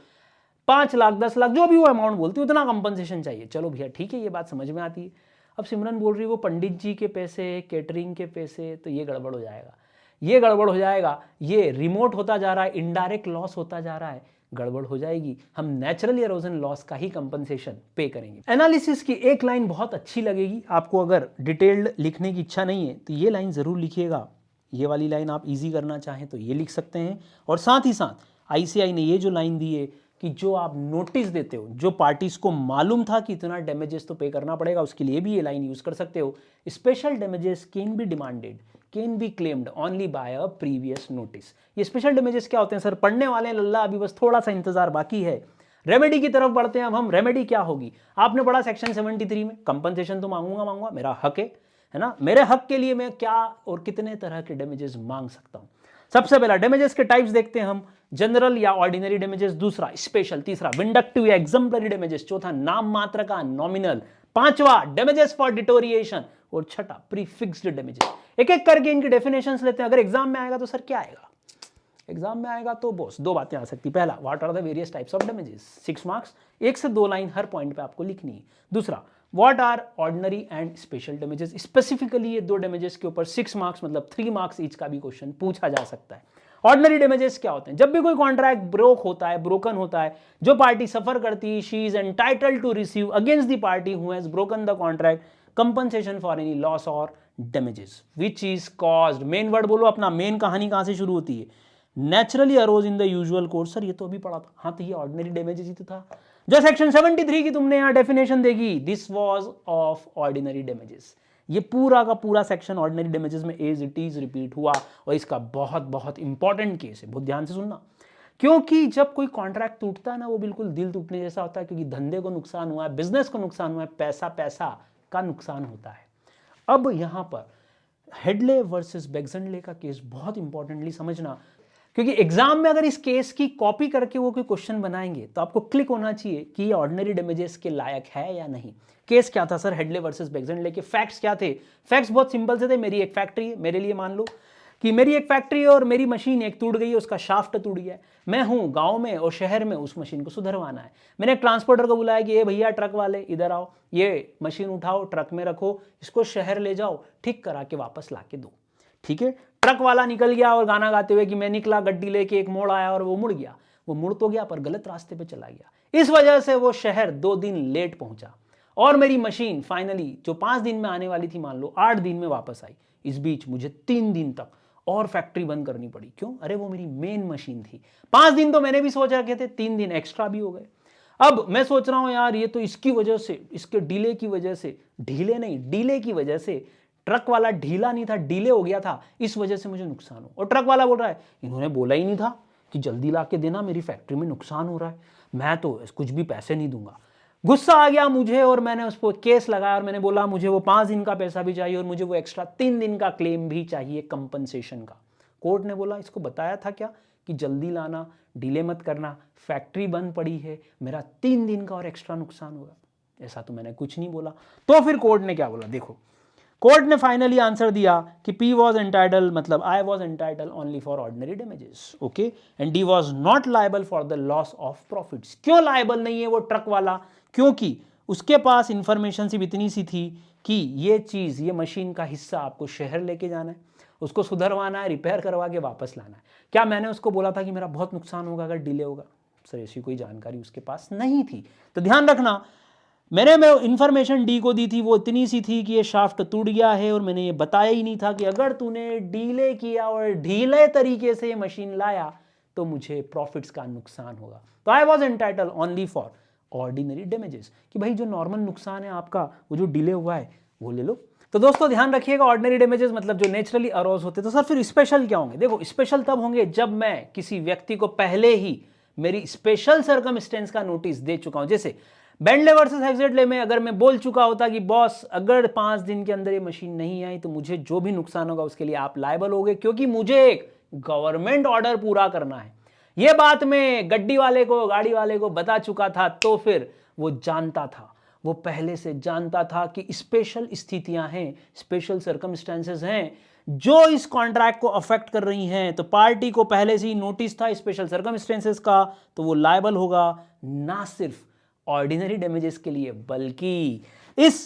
5 लाख 10 लाख जो भी वो अमाउंट बोलती है उतना कंपनसेशन चाहिए। चलो भैया ठीक है, ये बात समझ में आती है। अब सिमरन बोल रही है वो पंडित जी के पैसे, कैटरिंग के पैसे, तो ये गड़बड़ हो जाएगा, ये गड़बड़ हो जाएगा, ये रिमोट होता जा रहा है, इनडायरेक्ट लॉस होता जा रहा है, गड़बड़ हो जाएगी। हम नेचुरल एरोजन लॉस का ही कंपनसेशन पे करेंगे। एनालिसिस की एक लाइन बहुत अच्छी लगेगी आपको, अगर डिटेल्ड लिखने की इच्छा नहीं है तो ये लाइन जरूर लिखिएगा। ये वाली लाइन आप इजी करना चाहें तो ये लिख सकते हैं। और साथ ही साथ आईसीआई ने ये जो लाइन दी है कि जो आप नोटिस देते हो, जो पार्टीज को मालूम था कि इतना डैमेजेस तो पे करना पड़ेगा, उसके लिए भी ये लाइन यूज कर सकते हो। Special damages can be demanded, can be claimed only by a previous notice. ये स्पेशल डैमेजेस क्या होते हैं सर, पढ़ने वाले हैं लल्ला, अभी बस थोड़ा सा इंतजार बाकी है। रेमेडी की तरफ बढ़ते हैं अब हम। रेमेडी क्या होगी, आपने पढ़ा सेक्शन 73 में, कंपनसेशन तो मांगूंगा, मेरा हक है ना, मेरे हक के लिए मैं क्या और कितने तरह के डैमेजेस मांग सकता हूं। सबसे पहला डैमेजेस के टाइप्स देखते हैं हम, जनरल या ऑर्डिनरी डैमेजेस, दूसरा स्पेशल, तीसरा विंडक्टिव या एग्जाम्पलरी डैमेजेस, चौथा नाम मात्र का नॉमिनल, पांचवा डैमेजेस फॉर डिटोरिएशन, और छठा प्रीफिक्स्ड डैमेजेस। एक एक करके इनकी डेफिनेशंस लेते हैं। अगर एग्जाम में आएगा तो सर क्या आएगा, एग्जाम में आएगा तो बॉस दो बातें आ सकती। पहला, what are the various types of damages, 6 marks, 1 से 2 लाइन हर पॉइंट पे आपको लिखनी है। दूसरा, what are ordinary and special damages, specifically ये 2 डैमेजेस के ऊपर 6 मार्क्स मतलब 3 मार्क्स ईच का भी क्वेश्चन पूछा जा सकता है। ऑर्डिनरी डैमेजेस क्या होते हैं, जब भी कोई कॉन्ट्रैक्ट ब्रोक होता है, ब्रोकन होता है, जो पार्टी सफर करती है, she is entitled to receive against the party who has broken the contract compensation for any loss और damages which is caused. Main word बोलो अपना, मेन कहानी कहां से शुरू होती है, naturally arose in the usual course. Sir ये तो अभी पढ़ा था, हाँ तो ये ऑर्डिनरी डैमेजेस ही तो था जो सेक्शन 73 की तुमने यहां डेफिनेशन देखी, this was of ordinary damages. ये पूरा का पूरा सेक्शन ऑर्डिनरी डैमेजेस में एज इट इज रिपीट हुआ, और इसका बहुत बहुत इंपॉर्टेंट केस है, बहुत ध्यान से सुनना। क्योंकि जब कोई कॉन्ट्रैक्ट टूटता है ना, वो बिल्कुल दिल टूटने जैसा होता है, क्योंकि धंधे को नुकसान हुआ है, बिजनेस को नुकसान हुआ है, पैसा का नुकसान होता है। अब यहां पर हेडले वर्सेस बेग्जनले का केस बहुत इंपॉर्टेंटली समझना, क्योंकि एग्जाम में अगर इस केस की कॉपी करके वो कोई क्वेश्चन बनाएंगे तो आपको क्लिक होना चाहिए कि ये ऑर्डिनरी डैमेजेस के लायक है या नहीं। केस क्या था सर, हेडले वर्सेस बेग्जनले के फैक्ट्स क्या थे। फैक्ट्स बहुत सिंपल से थे, मेरी एक फैक्ट्री है, मेरे लिए मान लो कि मेरी एक फैक्ट्री है और मेरी मशीन एक टूट गई है, उसका शाफ्ट टूट गया है, मैं हूं गांव में और शहर में, उस मशीन को सुधरवाना है। मैंने एक ट्रांसपोर्टर को बुलाया कि ये भैया ट्रक वाले इधर आओ, ये मशीन उठाओ, ट्रक में रखो, इसको शहर ले जाओ, ठीक करा के वापस ला के दो। ठीक है, ट्रक वाला निकल गया और गाना गाते हुए कि मैं निकला गड्डी लेके, एक मोड़ आया और वो मुड़ गया। वो मुड़ तो गया पर गलत रास्ते पे चला गया, इस वजह से वो शहर 2 दिन लेट पहुंचा, और मेरी मशीन फाइनली जो 5 दिन में आने वाली थी, मान लो 8 दिन में वापस आई। इस बीच मुझे 3 दिन तक और फैक्ट्री बंद करनी पड़ी। क्यों, अरे वो मेरी मेन मशीन थी। 5 दिन तो मैंने भी सोच रखे थे, 3 दिन एक्स्ट्रा भी हो गए। अब मैं सोच रहा हूं यार ये तो इसकी वजह से, इसके डिले की वजह से, ढीले नहीं डीले की वजह से ट्रक वाला ढीला नहीं था, डिले हो गया था, इस वजह से मुझे नुकसान हो। और ट्रक वाला बोल रहा है इन्होंने बोला ही नहीं था कि जल्दी ला के देना, मेरी फैक्ट्री में नुकसान हो रहा है, मैं तो कुछ भी पैसे नहीं दूंगा। गुस्सा आ गया मुझे और मैंने उस पर केस लगाया और मैंने बोला मुझे वो 5 दिन का पैसा भी चाहिए और मुझे वो एक्स्ट्रा 3 दिन का क्लेम भी चाहिए कंपनसेशन का। कोर्ट ने बोला इसको बताया था क्या कि जल्दी लाना, डिले मत करना, फैक्ट्री बंद पड़ी है, मेरा 3 दिन का और एक्स्ट्रा नुकसान होगा। ऐसा तो मैंने कुछ नहीं बोला। तो फिर कोर्ट ने क्या बोला, देखो कोर्ट ने फाइनली आंसर दिया कि P was entitled, मतलब I was entitled only for ordinary damages, okay, and D was not liable for the loss of profits। क्यों लायबल नहीं है वो ट्रक वाला? क्योंकि उसके पास इंफॉर्मेशन सिर्फ इतनी सी थी कि ये चीज़, ये मशीन का हिस्सा आपको शहर लेके जाना है, उसको सुधरवाना है, रिपेयर करवा के वापस लाना है। क्या मैंने उसको बोला था कि मेरा बहुत नुकसान होगा अगर डिले होगा? सर ऐसी कोई जानकारी उसके पास नहीं थी। तो ध्यान रखना, मैंने इंफॉर्मेशन डी को दी थी वो इतनी सी थी कि ये शाफ्ट टूट गया है और मैंने ये बताया ही नहीं था कि अगर तूने डीले किया और ढीले तरीके से ये मशीन लाया तो मुझे प्रॉफिट्स का नुकसान होगा। तो I was entitle only for ordinary damages, कि भाई जो नॉर्मल नुकसान है आपका, वो जो डिले हुआ है वो ले लो। तो दोस्तों ध्यान रखिएगा, ऑर्डिनरी डैमेजेस मतलब जो नेचुरली अरोज होते। तो सर फिर स्पेशल क्या होंगे? देखो स्पेशल तब होंगे जब मैं किसी व्यक्ति को पहले ही मेरी स्पेशल सर्कमस्टेंस का नोटिस दे चुका हूं। जैसे बेंटले वर्सेस हेक्सेटले में अगर मैं बोल चुका होता कि बॉस अगर 5 दिन के अंदर ये मशीन नहीं आई तो मुझे जो भी नुकसान होगा उसके लिए आप लायबल होगे, क्योंकि मुझे एक गवर्नमेंट ऑर्डर पूरा करना है। ये बात मैं गड्डी वाले को, गाड़ी वाले को बता चुका था, तो फिर वो जानता था, वो पहले से जानता था कि स्पेशल स्थितियां हैं, स्पेशल सर्कमस्टेंसेस हैं जो इस कॉन्ट्रैक्ट को अफेक्ट कर रही हैं। तो पार्टी को पहले से ही नोटिस था स्पेशल सर्कमस्टेंसेस का, तो वो लायबल होगा ना सिर्फ ऑर्डिनरी डैमेजेस के लिए बल्कि इस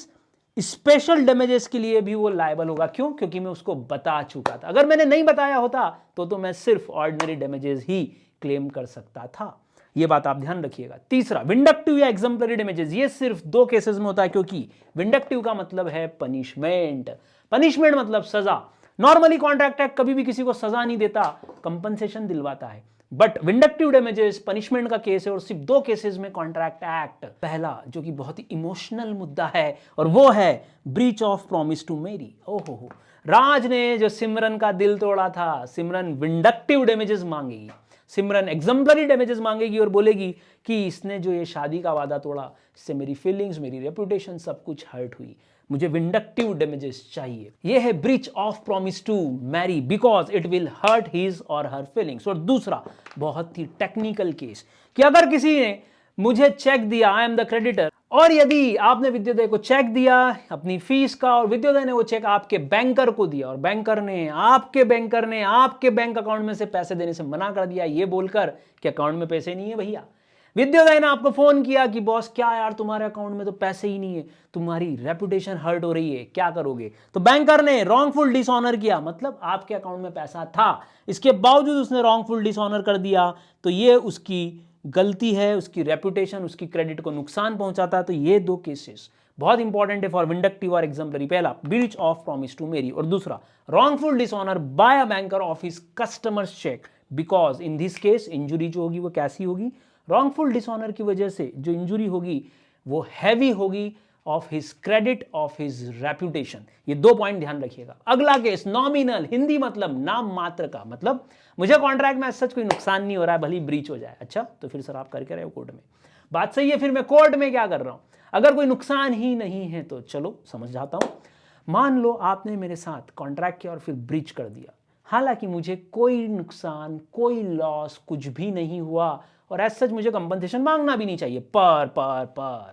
स्पेशल डैमेजेस के लिए भी वो लायबल होगा। क्यों? क्योंकि मैं उसको बता चुका था। अगर मैंने नहीं बताया होता तो मैं सिर्फ ऑर्डिनरी डैमेजेस ही क्लेम कर सकता था। ये बात आप ध्यान रखिएगा। तीसरा, विंडक्टिव या एग्जाम्पलरी डैमेजेस, ये सिर्फ 2 केसेस में होता है, क्योंकि विंडक्टिव का मतलब है पनिशमेंट, पनिशमेंट मतलब सजा। नॉर्मली कॉन्ट्रैक्ट एक्ट कभी भी किसी को सजा नहीं देता, कंपनसेशन दिलवाता है, बट विंडक्टिव डैमेजेस पनिशमेंट का केस है और सिर्फ 2 केसेस में कॉन्ट्रैक्ट एक्ट। पहला जो कि बहुत ही इमोशनल मुद्दा है और वो है breach of promise to marry. ओहो, राज ने जो सिमरन का दिल तोड़ा था, सिमरन विंडक्टिव डैमेजेस मांगेगी, सिमरन एग्जाम्पलरी डैमेजेस मांगेगी और बोलेगी कि इसने जो ये शादी का वादा तोड़ा, इससे मेरी फीलिंग्स, मेरी रेपुटेशन सब कुछ हर्ट हुई, मुझे विंडक्टिव डैमेजेस चाहिए। ये है breach of promise to marry because it will hurt his और हर फीलिंग्स। और दूसरा बहुत ही टेक्निकल केस कि अगर किसी ने मुझे चेक दिया, आई एम द क्रेडिटर, और यदि आपने विद्योदय को चेक दिया अपनी फीस का और विद्योदय ने वो चेक आपके बैंकर को दिया और बैंकर ने आपके बैंक अकाउंट में से पैसे देने से मना कर दिया, ये बोलकर कि अकाउंट में पैसे नहीं है भैया। विद्योदय ने आपको फोन किया कि बॉस क्या यार तुम्हारे अकाउंट में तो पैसे ही नहीं है, तुम्हारी रेपुटेशन हर्ट हो रही है, क्या करोगे? तो बैंकर ने रॉन्गफुल डिसऑनर किया, मतलब आपके अकाउंट में पैसा था, इसके बावजूद उसने रॉन्गफुल डिसऑनर कर दिया, तो ये उसकी गलती है, उसकी रेपुटेशन, उसकी क्रेडिट को नुकसान पहुंचाता है। तो ये 2 केसेस बहुत इंपॉर्टेंट है फॉर विंडक्टिव और एग्जाम्पलरी। पहला breach of promise to marry और दूसरा wrongful dishonour by a banker of his customer's cheque, because in this case injury जो होगी वो कैसी होगी? रॉन्गफुल डिसऑनर की वजह से जो इंजुरी होगी वो हैवी होगी of his credit, of his reputation. ये 2 पॉइंट ध्यान रखिएगा। अगला केस नॉमिनल, हिंदी मतलब नाम मात्र का, मतलब मुझे कॉन्ट्रैक्ट में सच कोई नुकसान नहीं हो रहा है, भले ही ब्रीच हो जाए। अच्छा, तो फिर सर आप करके रहे हो कोर्ट में, बात सही है, फिर मैं कोर्ट में क्या कर रहा हूं? अगर कोई नुकसान ही नहीं है तो चलो समझ जाता हूं। मान लो आपने मेरे साथ कॉन्ट्रैक्ट किया और फिर ब्रीच कर दिया, हालांकि मुझे कोई नुकसान, कोई लॉस कुछ भी नहीं हुआ और एज सच मुझे कंपनसेशन मांगना भी नहीं चाहिए, पर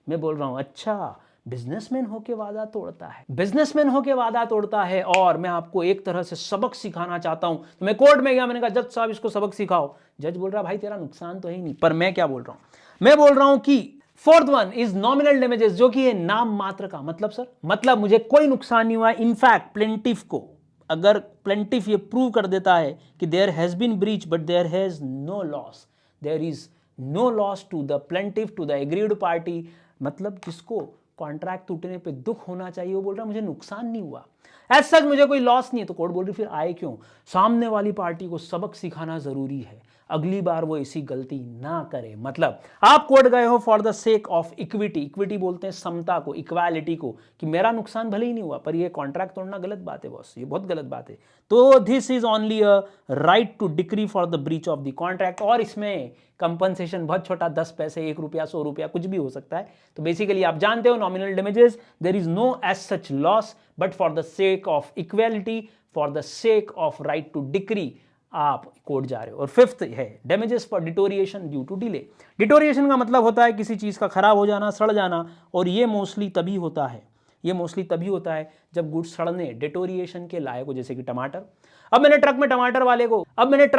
मैं बोल रहा हूं अच्छा बिजनेसमैन होके वादा तोड़ता है, बिजनेसमैन होके वादा तोड़ता है और मैं आपको एक तरह से सबक सिखाना चाहता हूं। तो मैं कोर्ट में गया, मैंने कहा जज साहब इसको सबक सिखाओ। जज बोल रहा भाई तेरा नुकसान तो है ही नहीं, पर मैं क्या बोल रहा हूं? मैं बोल रहा हूं कि 4th one is nominal damages, जो कि है नाम मात्र का। मतलब सर, मतलब मुझे कोई नुकसान नहीं हुआ। इनफैक्ट प्लेंटिफ को, अगर प्लेंटिफ ये प्रूव कर देता है कि there has been breach but there has no loss, there is no loss to the plaintiff, to the aggrieved party, मतलब जिसको कॉन्ट्रैक्ट टूटने पे दुख होना चाहिए, वो बोल रहा है मुझे नुकसान नहीं हुआ। एज सच मुझे कोई लॉस नहीं है। तो कोर्ट बोल रही फिर आए क्यों? सामने वाली पार्टी को सबक सिखाना जरूरी है, अगली बार वो ऐसी गलती ना करे। मतलब आप कोर्ट गए हो for the sake of equity, equity बोलते हैं समता को, इक्वालिटी को, कि मेरा नुकसान भले ही नहीं हुआ पर ये कॉन्ट्रैक्ट तोड़ना गलत बात है बॉस, ये बहुत गलत बात है। तो this is only a right to decree for the breach of the contract, और इसमें कंपनसेशन बहुत छोटा, 10 पैसे, 1 रुपया, 100 रुपया, कुछ भी हो सकता है। तो बेसिकली आप जानते हो nominal damages, there is no as such loss, but for the sake of equality, for the sake of right to decree आप कोर्ट जा रहे हो। और फिफ्थ है damages for deterioration due to delay. Deterioration का मतलब होता है किसी चीज का खराब हो जाना, सड़ जाना, और ये मोस्टली तभी होता है जब गुड्स सड़ने, डिटोरिएशन के लायक हो, जैसे कि टमाटर। अब मैंने ट्रक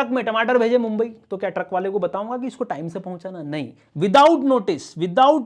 में टमाटर भेजे मुंबई, तो क्या ट्रक वाले को बताऊंगा कि इसको टाइम से पहुंचाना? नहीं। विदाउट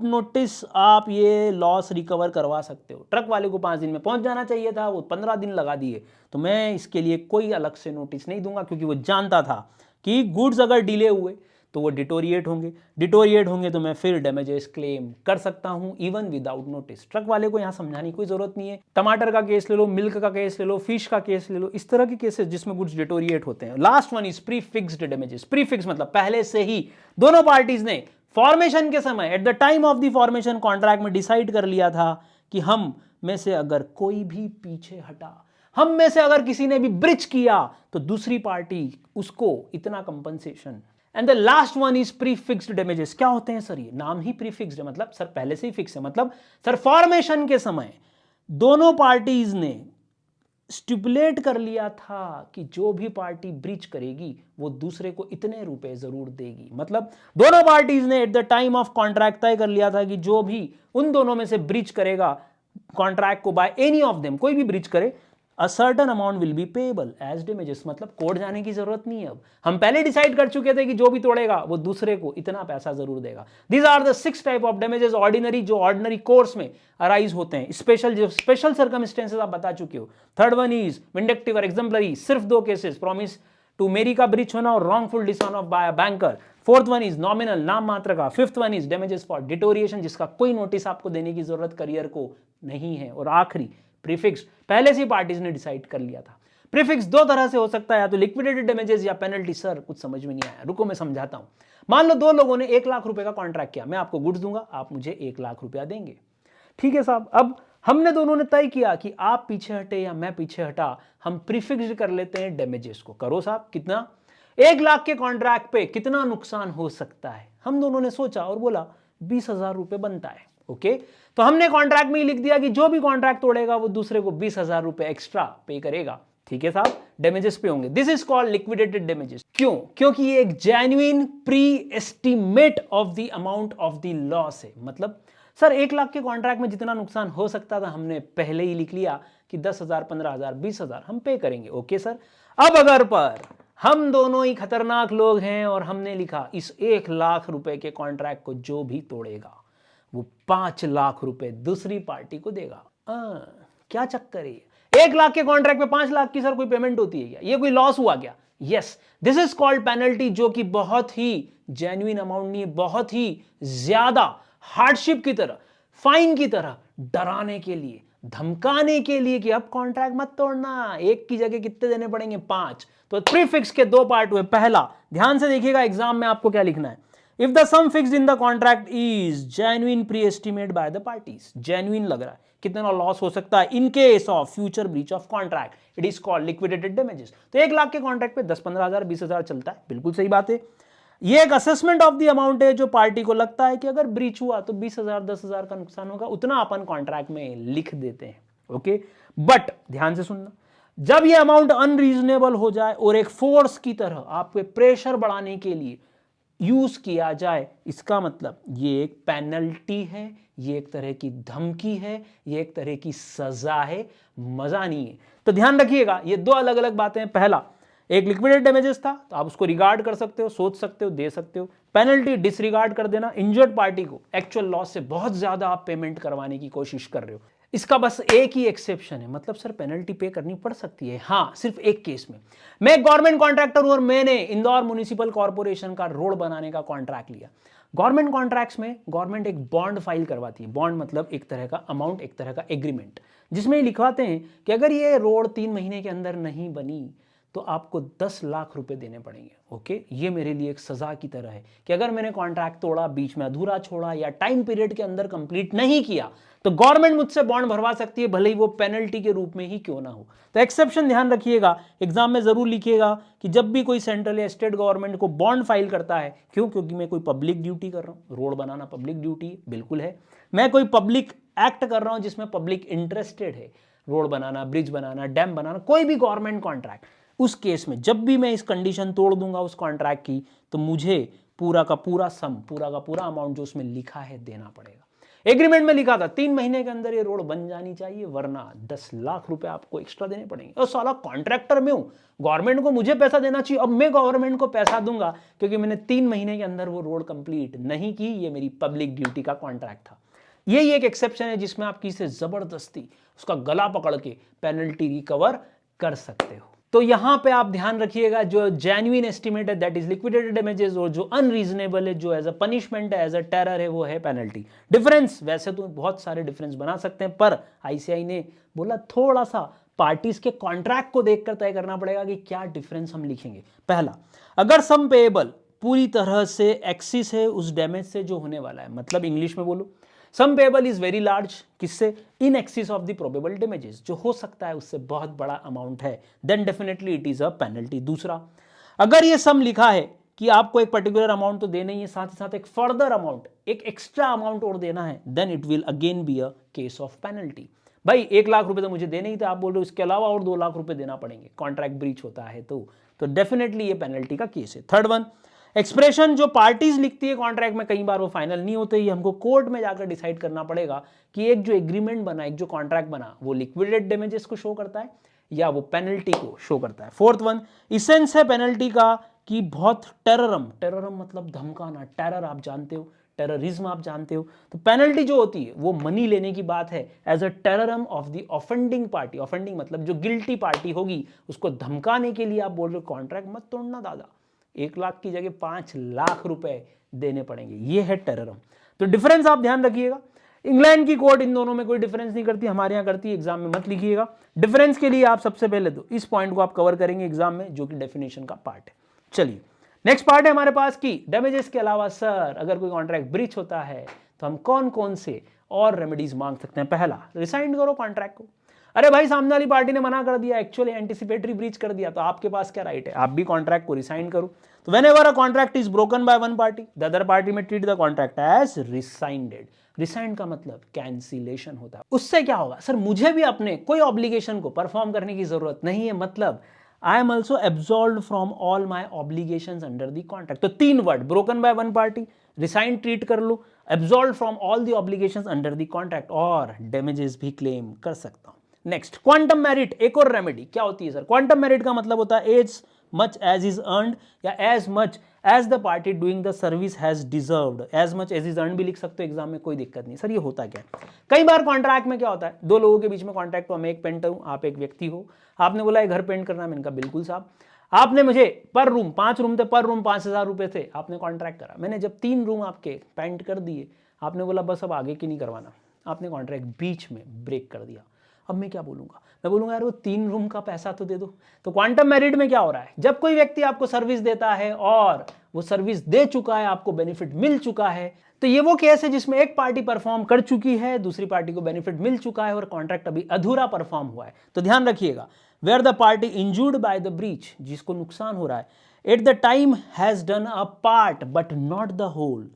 नोटिस आप ये लॉस रिकवर करवा सकते हो। ट्रक वाले को 5 दिन में पहुंच जाना चाहिए था, वो 15 दिन लगा दिए, तो मैं इसके लिए कोई अलग से नोटिस नहीं दूंगा, क्योंकि वो जानता था कि गुड्स अगर डिले हुए तो वो डिटोरिएट होंगे तो मैं फिर डैमेजेस क्लेम कर सकता हूं इवन विदाउट नोटिस। ट्रक वाले को यहां समझाने की कोई जरूरत नहीं है। टमाटर का केस ले लो, मिल्क का केस ले लो, फिश का केस ले लो, इस तरह के केसेस जिसमें गुड्स डिटोरिएट होते हैं। Last one is prefixed damages. Prefix मतलब पहले से ही दोनों पार्टीज ने फॉर्मेशन के समय, eight the time of the formation, contract में डिसाइड कर लिया था कि हम में से अगर कोई भी पीछे हटा, हम में से अगर किसी ने भी ब्रिच किया, तो दूसरी पार्टी उसको इतना compensation. And the last one is prefixed damages. क्या होते हैं सर? ये नाम ही प्रीफिक्स्ड है, मतलब सर पहले से ही फिक्स है। मतलब सर फॉर्मेशन के समय दोनों पार्टीज ने स्टिपुलेट कर लिया था कि जो भी पार्टी ब्रीच करेगी वो दूसरे को इतने रुपए जरूर देगी। मतलब दोनों पार्टीज ने eight the time of contract तय कर लिया था कि जो भी उन दोनों में से ब्रीच करेगा कॉन्ट्रैक्ट को, बाय एनी ऑफ देम, कोई भी ब्रीच करे, a certain amount will be payable as damages। मतलब कोर्ट जाने की जरूरत नहीं है। अब हम पहले डिसाइड कर चुके थे कि जो भी तोड़ेगा वो दूसरे को इतना पैसा जरूर देगा। These are the 6 type of damages ordinary, जो ऑर्डिनरी कोर्स में अराइज होते हैं। स्पेशल, जो स्पेशल सर्कमस्टेंसेस आप बता चुके हो। थर्ड वन इज विंडेक्टिव और एग्जाम्पलरी, सिर्फ 2 केसेस, प्रॉमिस टू मेरी का ब्रीच होना और wrongful dishonour by a banker. Fourth one is nominal, नाम मात्र का। Fifth one is damages for deterioration, जिसका कोई नोटिस आपको देने की जरूरत करियर को नहीं है। और आखिरी प्रीफिक्स, पहले से पार्टीज ने डिसाइड कर लिया था। प्रीफिक्स 2 तरह से हो सकता है, या तो लिक्विडेटेड डैमेजेस या पेनल्टी। सर कुछ समझ में नहीं आया, रुको मैं समझाता हूं। मान लो 2 लोगों ने 1 लाख रुपए का कॉन्ट्रैक्ट किया, मैं आपको गुड्स दूंगा, आप मुझे 1 लाख रुपया देंगे, ठीक है साहब। अब हमने दोनों ने तय किया कि आप पीछे हटे या मैं पीछे हटा, हम प्रीफिक्स कर लेते हैं डैमेजेस को। करो साहब, कितना? 1 लाख के कॉन्ट्रैक्ट पे कितना नुकसान हो सकता है? हम दोनों ने सोचा और बोला 20,000 रुपए बनता है। ओके, तो हमने कॉन्ट्रैक्ट में ही लिख दिया कि जो भी कॉन्ट्रैक्ट तोड़ेगा वो दूसरे को 20,000 रुपए एक्स्ट्रा पे करेगा। ठीक है साहब, डैमेजेस पे होंगे। This is called liquidated damages. क्यों? क्योंकि ये एक genuine pre estimate of the amount of the loss है। मतलब सर 1 लाख के कॉन्ट्रैक्ट में जितना नुकसान हो सकता था हमने पहले ही लिख लिया कि 10,000, 15,000, 20,000 हम पे करेंगे। ओके सर, अब अगर पर हम दोनों ही खतरनाक लोग हैं और हमने लिखा इस 1 लाख रुपए के कॉन्ट्रैक्ट को जो भी तोड़ेगा वो 5 लाख रुपए दूसरी पार्टी को देगा। क्या चक्कर है? 1 लाख के कॉन्ट्रैक्ट पे 5 लाख की सर कोई पेमेंट होती है क्या? ये कोई लॉस हुआ क्या? Yes, this is called penalty, जो कि बहुत ही जेन्युइन अमाउंट नहीं, बहुत ही ज्यादा हार्डशिप की तरह, फाइन की तरह, डराने के लिए, धमकाने के लिए कि अब कॉन्ट्रैक्ट मत तोड़ना, 1 की जगह कितने देने पड़ेंगे? 5। तो प्रीफिक्स के 2 पार्ट हुए। पहला, ध्यान से देखिएगा एग्जाम में आपको क्या लिखना है। If the sum fixed in the contract is genuine pre-estimate by the parties, genuine लग रहा है, कितना लॉस हो सकता है in case of future breach of contract, it is called liquidated damages। तो 1 लाख के कॉन्ट्रैक्ट पे 10, 15,000, 20,000 चलता है, बिल्कुल सही बात है। ये एक असेसमेंट ऑफ द अमाउंट है जो पार्टी को लगता है कि अगर ब्रीच हुआ तो 20,000, 10,000 का नुकसान होगा, उतना अपन कॉन्ट्रैक्ट में लिख देते हैं। ओके, बट ध्यान से सुनना, जब ये अमाउंट अनरीजनेबल हो जाए और एक फोर्स की तरह आपके प्रेशर बढ़ाने के लिए यूज किया जाए, इसका मतलब ये एक पेनल्टी है, ये एक तरह की धमकी है, ये एक तरह की सजा है, मजा नहीं है। तो ध्यान रखिएगा, ये 2 अलग अलग बातें हैं। पहला, एक लिक्विडेटेड डैमेजेस था तो आप उसको रिगार्ड कर सकते हो, सोच सकते हो, दे सकते हो। पेनल्टी डिसरिगार्ड कर देना, इंजर्ड पार्टी को एक्चुअल लॉस से बहुत ज्यादा आप पेमेंट करवाने की कोशिश कर रहे हो। इसका बस एक ही एक्सेप्शन है, मतलब सर पेनल्टी पे करनी पड़ सकती है, हाँ, सिर्फ एक केस में। मैं गवर्नमेंट कॉन्ट्रैक्टर हूं और मैंने इंदौर म्युनिसिपल कॉर्पोरेशन का रोड बनाने का कॉन्ट्रैक्ट लिया। गवर्नमेंट कॉन्ट्रैक्ट्स में गवर्नमेंट एक बॉन्ड फाइल करवाती है। बॉन्ड मतलब एक तरह का अमाउंट, एक तरह का एग्रीमेंट, जिसमें ये लिखवाते हैं कि अगर ये रोड 3 महीने के अंदर नहीं बनी तो आपको 10 लाख रुपए देने पड़ेंगे। ओके, ये मेरे लिए एक सजा की तरह है कि अगर मैंने कॉन्ट्रैक्ट तोड़ा, बीच में अधूरा छोड़ा या टाइम पीरियड के अंदर कंप्लीट नहीं किया तो गवर्नमेंट मुझसे बॉन्ड भरवा सकती है, भले ही वो पेनल्टी के रूप में ही क्यों ना हो। तो एक्सेप्शन ध्यान रखिएगा, एग्जाम में जरूर लिखिएगा कि जब भी कोई सेंट्रल या स्टेट गवर्नमेंट को बॉन्ड फाइल करता है, क्यों? क्योंकि मैं कोई पब्लिक ड्यूटी कर रहा हूं। रोड बनाना पब्लिक ड्यूटी बिल्कुल है। मैं कोई पब्लिक एक्ट कर रहा हूं जिसमें पब्लिक इंटरेस्टेड है, रोड बनाना, ब्रिज बनाना, डैम बनाना, कोई भी गवर्नमेंट कॉन्ट्रैक्ट, उस केस में जब भी मैं इस कंडीशन तोड़ दूंगा उस कॉन्ट्रैक्ट की, तो मुझे पूरा का पूरा सम, पूरा का पूरा अमाउंट जो उसमें लिखा है देना पड़ेगा। एग्रीमेंट में लिखा था 3 महीने के अंदर ये रोड बन जानी चाहिए, वरना 10 लाख रुपए आपको एक्स्ट्रा देने पड़ेंगे। और साला कॉन्ट्रैक्टर में हूं, गवर्नमेंट को मुझे पैसा देना चाहिए, अब मैं गवर्नमेंट को पैसा दूंगा क्योंकि मैंने 3 महीने के अंदर वो रोड कंप्लीट नहीं की, ये मेरी पब्लिक ड्यूटी का कॉन्ट्रैक्ट था। यही एक एक्सेप्शन है जिसमें आप किसी से जबरदस्ती उसका गला पकड़ के पेनल्टी रिकवर कर सकते हो। तो यहां पे आप ध्यान रखिएगा, जो जेन्युइन एस्टिमेट है दैट इज लिक्विडेटेड डैमेजेस, और जो अनरीजनेबल है, जो एज अ पनिशमेंट है, एज अ टेरर है, वो है पेनल्टी। डिफरेंस वैसे तो बहुत सारे डिफरेंस बना सकते हैं, पर आईसीआई ने बोला थोड़ा सा पार्टीज के कॉन्ट्रैक्ट को देखकर तय करना पड़ेगा कि क्या डिफरेंस हम लिखेंगे। पहला, अगर सम पेएबल पूरी तरह से एक्सिस है उस डैमेज से जो होने वाला है, मतलब इंग्लिश में बोलो, sum payable is very large, किससे? In excess of the probable damages, जो हो सकता है उससे बहुत बड़ा अमाउंट है, then definitely it is a penalty. दूसरा, अगर ये सम लिखा है कि आपको एक पर्टिकुलर अमाउंट तो देना ही है, साथ ही साथ एक फर्दर अमाउंट, एक एक्स्ट्रा अमाउंट और देना है, then it will again be a case of penalty. भाई 1 लाख रुपए तो मुझे देने ही थे, आप बोल रहे हो इसके अलावा और 2 लाख रुपए देना पड़ेंगे, कॉन्ट्रैक्ट ब्रीच होता है तो डेफिनेटली ये पेनल्टी का केस है। थर्ड वन, एक्सप्रेशन जो पार्टीज लिखती है कॉन्ट्रैक्ट में, कई बार वो फाइनल नहीं होते, ये हमको कोर्ट में जाकर डिसाइड करना पड़ेगा कि एक जो एग्रीमेंट बना, एक जो कॉन्ट्रैक्ट बना, वो लिक्विडेटेड डैमेजेस को शो करता है या वो पेनल्टी को शो करता है। फोर्थ वन, इसेंस है पेनल्टी का कि बहुत टेररम मतलब धमकाना, टेरर आप जानते हो, टेररिज्म आप जानते हो, तो पेनल्टी जो होती है वो मनी लेने की बात है, as a terrorem of the offending party. Offending मतलब जो गिल्टी पार्टी होगी उसको धमकाने के लिए आप बोल रहे हो कॉन्ट्रैक्ट मत तोड़ना दादा, 1 लाख की जगह 5 लाख रुपए देने पड़ेंगे, ये है टेररम। तो डिफरेंस आप ध्यान रखिएगा, इंग्लैंड की कोर्ट इन दोनों में कोई डिफरेंस नहीं करती, हमारे यहां करती है, एग्जाम में मत लिखिएगा। डिफरेंस के लिए आप सबसे पहले तो इस पॉइंट को आप कवर करेंगे एग्जाम में, जो कि डेफिनेशन का पार्ट है। चलिए नेक्स्ट पार्ट है हमारे पास की डैमेजेस के अलावा सर अगर कोई कॉन्ट्रैक्ट ब्रीच होता है तो हम कौन कौन से और रेमेडीज मांग सकते हैं। पहला, रिसाइंड करो कॉन्ट्रैक्ट को। अरे भाई सामने वाली पार्टी ने मना कर दिया, एक्चुअली एंटिसिपेटरी ब्रीच कर दिया, तो आपके पास क्या राइट है, आप भी कॉन्ट्रैक्ट को रिसाइन करो। तो whenever a contract is broken by one party, the other party may treat the contract as rescinded. Rescind का मतलब कैंसिलेशन होता है। उससे क्या होगा सर, मुझे भी अपने कोई ऑब्लिगेशन को परफॉर्म करने की जरूरत नहीं है, मतलब I am also absolve from all my obligations under the contract. तो 3 word, broken by one party, rescind treat कर लो, absolve from all the obligations under the contract, और डैमेजेस भी क्लेम कर सकता हूं। नेक्स्ट, क्वांटम मेरिट, एक और रेमेडी क्या होती है सर। क्वांटम मेरिट का मतलब होता है as much as is earned या as much as the party doing the service has deserved. As much as is earned भी लिख सकते हो एग्जाम में, कोई दिक्कत नहीं। सर ये होता क्या है, कई बार कॉन्ट्रैक्ट में क्या होता है, 2 लोगों के बीच में कॉन्ट्रैक्ट हुआ, मैं एक पेंटर हूं, आप एक व्यक्ति हो, आपने बोला घर पेंट करना है, मैंने कहा बिल्कुल साहब। आपने मुझे पर रूम 5 रूम थे, पर रूम 5,000 रुपए थे, आपने कॉन्ट्रैक्ट करा। मैंने जब 3 रूम आपके पेंट कर दिए, आपने बोला बस अब आगे की नहीं करवाना, आपने कॉन्ट्रैक्ट बीच में ब्रेक कर दिया। अब मैं क्या बोलूंगा, मैं बोलूंगा यार वो 3 रूम का पैसा तो दे दो। तो क्वांटम मेरिट में क्या हो रहा है, जब कोई व्यक्ति आपको सर्विस देता है और वो सर्विस दे चुका है, आपको बेनिफिट मिल चुका है, तो ये वो केस है जिसमें एक पार्टी परफॉर्म कर चुकी है, दूसरी पार्टी को बेनिफिट मिल चुका है और कॉन्ट्रैक्ट अभी अधूरा परफॉर्म हुआ है। तो ध्यान रखिएगा, where the party injured by the breach, जिसको नुकसान हो रहा है, at the time has done a part but not the whole.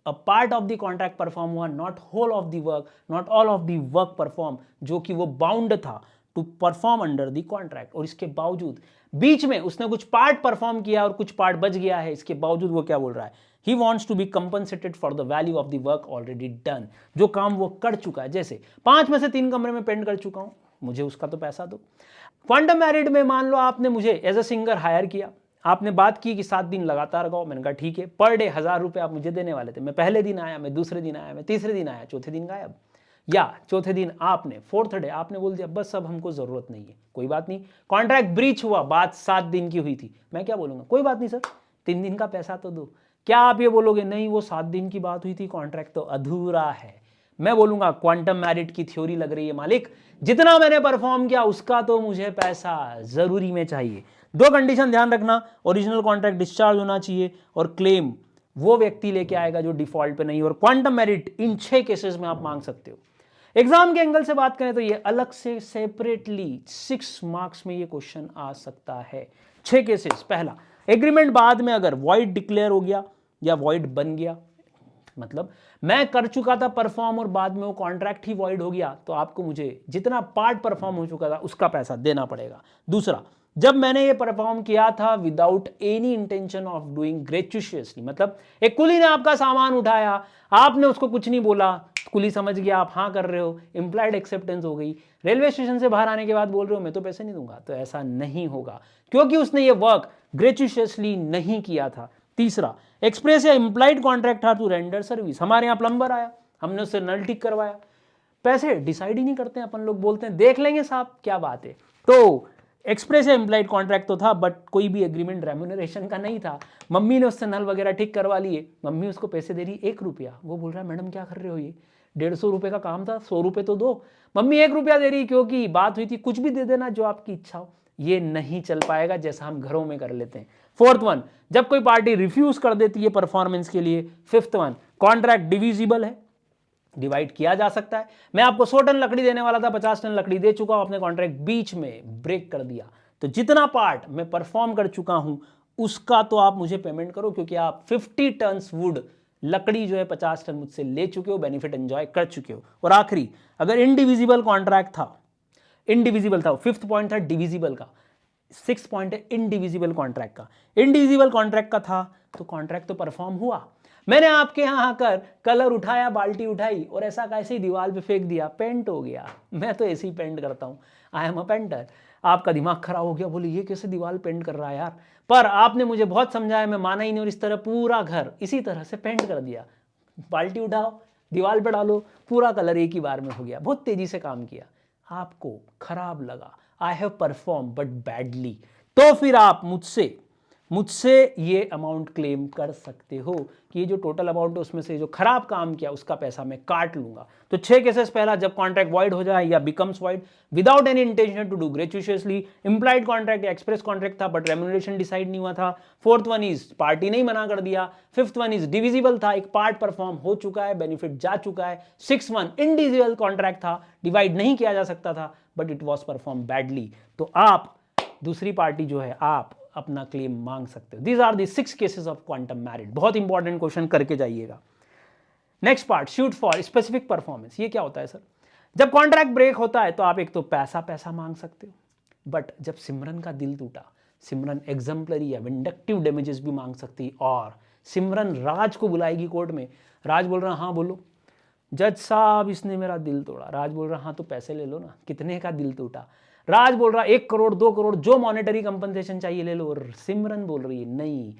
A part of the contract perform हुआ, not whole of the work, not all of the work perform, जो कि वो bound था to perform under the contract, और इसके बावजूद बीच में उसने कुछ पार्ट परफॉर्म किया और कुछ पार्ट बच गया है, इसके बावजूद वो क्या बोल रहा है, he wants to be compensated for the value of the work already done. जो काम वो कर चुका है, जैसे 5 में से 3 कमरे में पेंट कर चुका हूं, मुझे उसका तो पैसा दो। क्वांटम मेरिट में मान लो आपने मुझे एज अ सिंगर हायर किया, आपने बात की कि 7 दिन लगातार गाओ, मैंने कहा ठीक है, पर डे 1000 रुपए आप मुझे देने वाले थे। मैं पहले दिन आया, मैं दूसरे दिन आया, मैं तीसरे दिन आया, चौथे दिन गायब, या चौथे दिन आपने, फोर्थ डे आपने बोल दिया बस अब हमको जरूरत नहीं है, कोई बात नहीं, कॉन्ट्रैक्ट ब्रीच हुआ, बात 7 दिन की हुई थी, मैं क्या बोलूंगा, कोई बात नहीं सर 3 दिन का पैसा तो दो। क्या आप ये बोलोगे नहीं वो 7 दिन की बात हुई थी, कॉन्ट्रैक्ट तो अधूरा है, मैं बोलूंगा क्वांटम मैरिट की थ्योरी लग रही है मालिक, जितना मैंने परफॉर्म किया उसका तो मुझे पैसा जरूरी में चाहिए। दो कंडीशन ध्यान रखना, ओरिजिनल कॉन्ट्रैक्ट डिस्चार्ज होना चाहिए और क्लेम वो व्यक्ति लेके आएगा जो डिफॉल्ट पे नहीं। और क्वांटम मेरिट इन 6 केसेस में आप मांग सकते हो। एग्जाम के एंगल से बात करें तो ये अलग से सेपरेटली 6 मार्क्स में ये क्वेश्चन आ सकता है। 6 केसेस। पहला, एग्रीमेंट बाद में अगर वॉइड डिक्लेयर हो गया या वॉइड बन गया, मतलब मैं कर चुका था परफॉर्म और बाद में वो कॉन्ट्रैक्ट ही वॉइड हो गया, तो आपको मुझे जितना पार्ट परफॉर्म हो चुका था उसका पैसा देना पड़ेगा। दूसरा, जब मैंने ये परफॉर्म किया था without any intention of doing gratuitously, मतलब एक कुली ने आपका सामान उठाया, आपने उसको कुछ नहीं बोला, कुली समझ गया आप हाँ कर रहे हो, इंप्लाइड एक्सेप्टेंस हो गई, रेलवे स्टेशन से बाहर आने के बाद बोल रहे हो मैं तो पैसे नहीं दूंगा, तो ऐसा नहीं होगा क्योंकि उसने ये वर्क ग्रेचुशियसली नहीं किया था। तीसरा, एक्सप्रेस या इंप्लाइड कॉन्ट्रैक्ट था टू रेंडर सर्विस। हमारे यहाँ प्लम्बर आया, हमने उससे नल ठीक करवाया, पैसे डिसाइड ही नहीं करते हैं अपन लोग, बोलते हैं देख लेंगे साहब क्या बात है। तो एक्सप्रेस या इंप्लाइड कॉन्ट्रैक्ट तो था बट कोई भी एग्रीमेंट रेम्यूनरेशन का नहीं था। मम्मी ने उससे नल वगैरह ठीक करवा लिए, मम्मी उसको पैसे दे रही 1 रुपया, वो बोल रहा है मैडम क्या कर रहे हो, ये 150 रुपये का काम था, 100 रुपये तो दो। मम्मी 1 रुपया दे रही क्योंकि बात हुई थी, कुछ भी दे देना जो आपकी इच्छा हो। ये नहीं चल पाएगा जैसा हम घरों में कर लेते हैं। फोर्थ वन, जब कोई पार्टी रिफ्यूज कर देती है परफॉर्मेंस के लिए। फिफ्थ वन, कॉन्ट्रैक्ट डिविजिबल है, डिवाइड किया जा सकता है। मैं आपको 100 टन लकड़ी देने वाला था, 50 टन लकड़ी दे चुका हूं, आपने कॉन्ट्रैक्ट बीच में ब्रेक कर दिया, तो जितना पार्ट मैं परफॉर्म कर चुका हूं उसका तो आप मुझे पेमेंट करो, क्योंकि आप 50 टन वुड लकड़ी जो है 50 टन मुझसे ले चुके हो, बेनिफिट एंजॉय कर चुके हो। और आखिरी, अगर इनडिविजिबल कॉन्ट्रैक्ट था, इनडिविजिबल था, 5th पॉइंट था डिविजिबल का, 6th पॉइंट है इनडिविजिबल कॉन्ट्रैक्ट का। इनडिविजिबल कॉन्ट्रैक्ट का था तो कॉन्ट्रैक्ट तो परफॉर्म हुआ, मैंने आपके यहां आकर कलर उठाया, बाल्टी उठाई और ऐसा कैसे ही दीवार पे फेंक दिया, पेंट हो गया। मैं तो ऐसे ही पेंट करता हूं, आई एम अ पेंटर। आपका दिमाग खराब हो गया, बोले ये कैसे दीवार पेंट कर रहा है यार, पर आपने मुझे बहुत समझाया, मैं माना ही नहीं और इस तरह पूरा घर इसी तरह से पेंट कर दिया। बाल्टी उठाओ, दीवार पे डालो, पूरा कलर एक ही बार में हो गया। बहुत तेजी से काम किया, आपको खराब लगा, I have perform but badly, तो फिर आप मुझसे ये अमाउंट क्लेम कर सकते हो कि ये जो टोटल अमाउंट है उसमें से जो खराब काम किया उसका पैसा मैं काट लूंगा। तो 6 केसेस, पहला जब कॉन्ट्रैक्ट वॉइड हो जाए या becomes void without any intention to do gratuitously, implied contract या एक्सप्रेस कॉन्ट्रैक्ट था बट रेम्यूनरेशन डिसाइड नहीं हुआ था। 4th वन इज पार्टी नहीं मना कर दिया। 5th वन इज डिविजिबल था, एक पार्ट परफॉर्म हो चुका है, बेनिफिट जा चुका है। 6th वन इनडिविजिबल कॉन्ट्रैक्ट था, डिवाइड नहीं किया जा सकता था but it was perform badly, तो आप दूसरी पार्टी जो है आप अपना क्लेम मांग सकते हो। These are the 6 cases of quantum merit. बहुत इंपॉर्टेंट क्वेश्चन करके जाइएगा। Next part, suit for specific performance. ये क्या होता है सर? जब कॉन्ट्रैक्ट ब्रेक होता है तो आप एक तो पैसा मांग सकते हो, बट जब सिमरन का दिल टूटा, सिमरन एग्जाम्पलरी या विंडक्टिव डैमेजेस भी मांग सकती है। और सिमरन राज को बुलाएगी कोर्ट में, राज बोल रहा हाँ बोलो, जज साहब इसने मेरा दिल तोड़ा। राज बोल रहा हाँ तो पैसे ले लो ना, कितने का दिल टूटा? राज बोल रहा 1 करोड़ 2 करोड़ जो मॉनेटरी कंपनसेशन चाहिए ले लो। और सिमरन बोल रही है नहीं,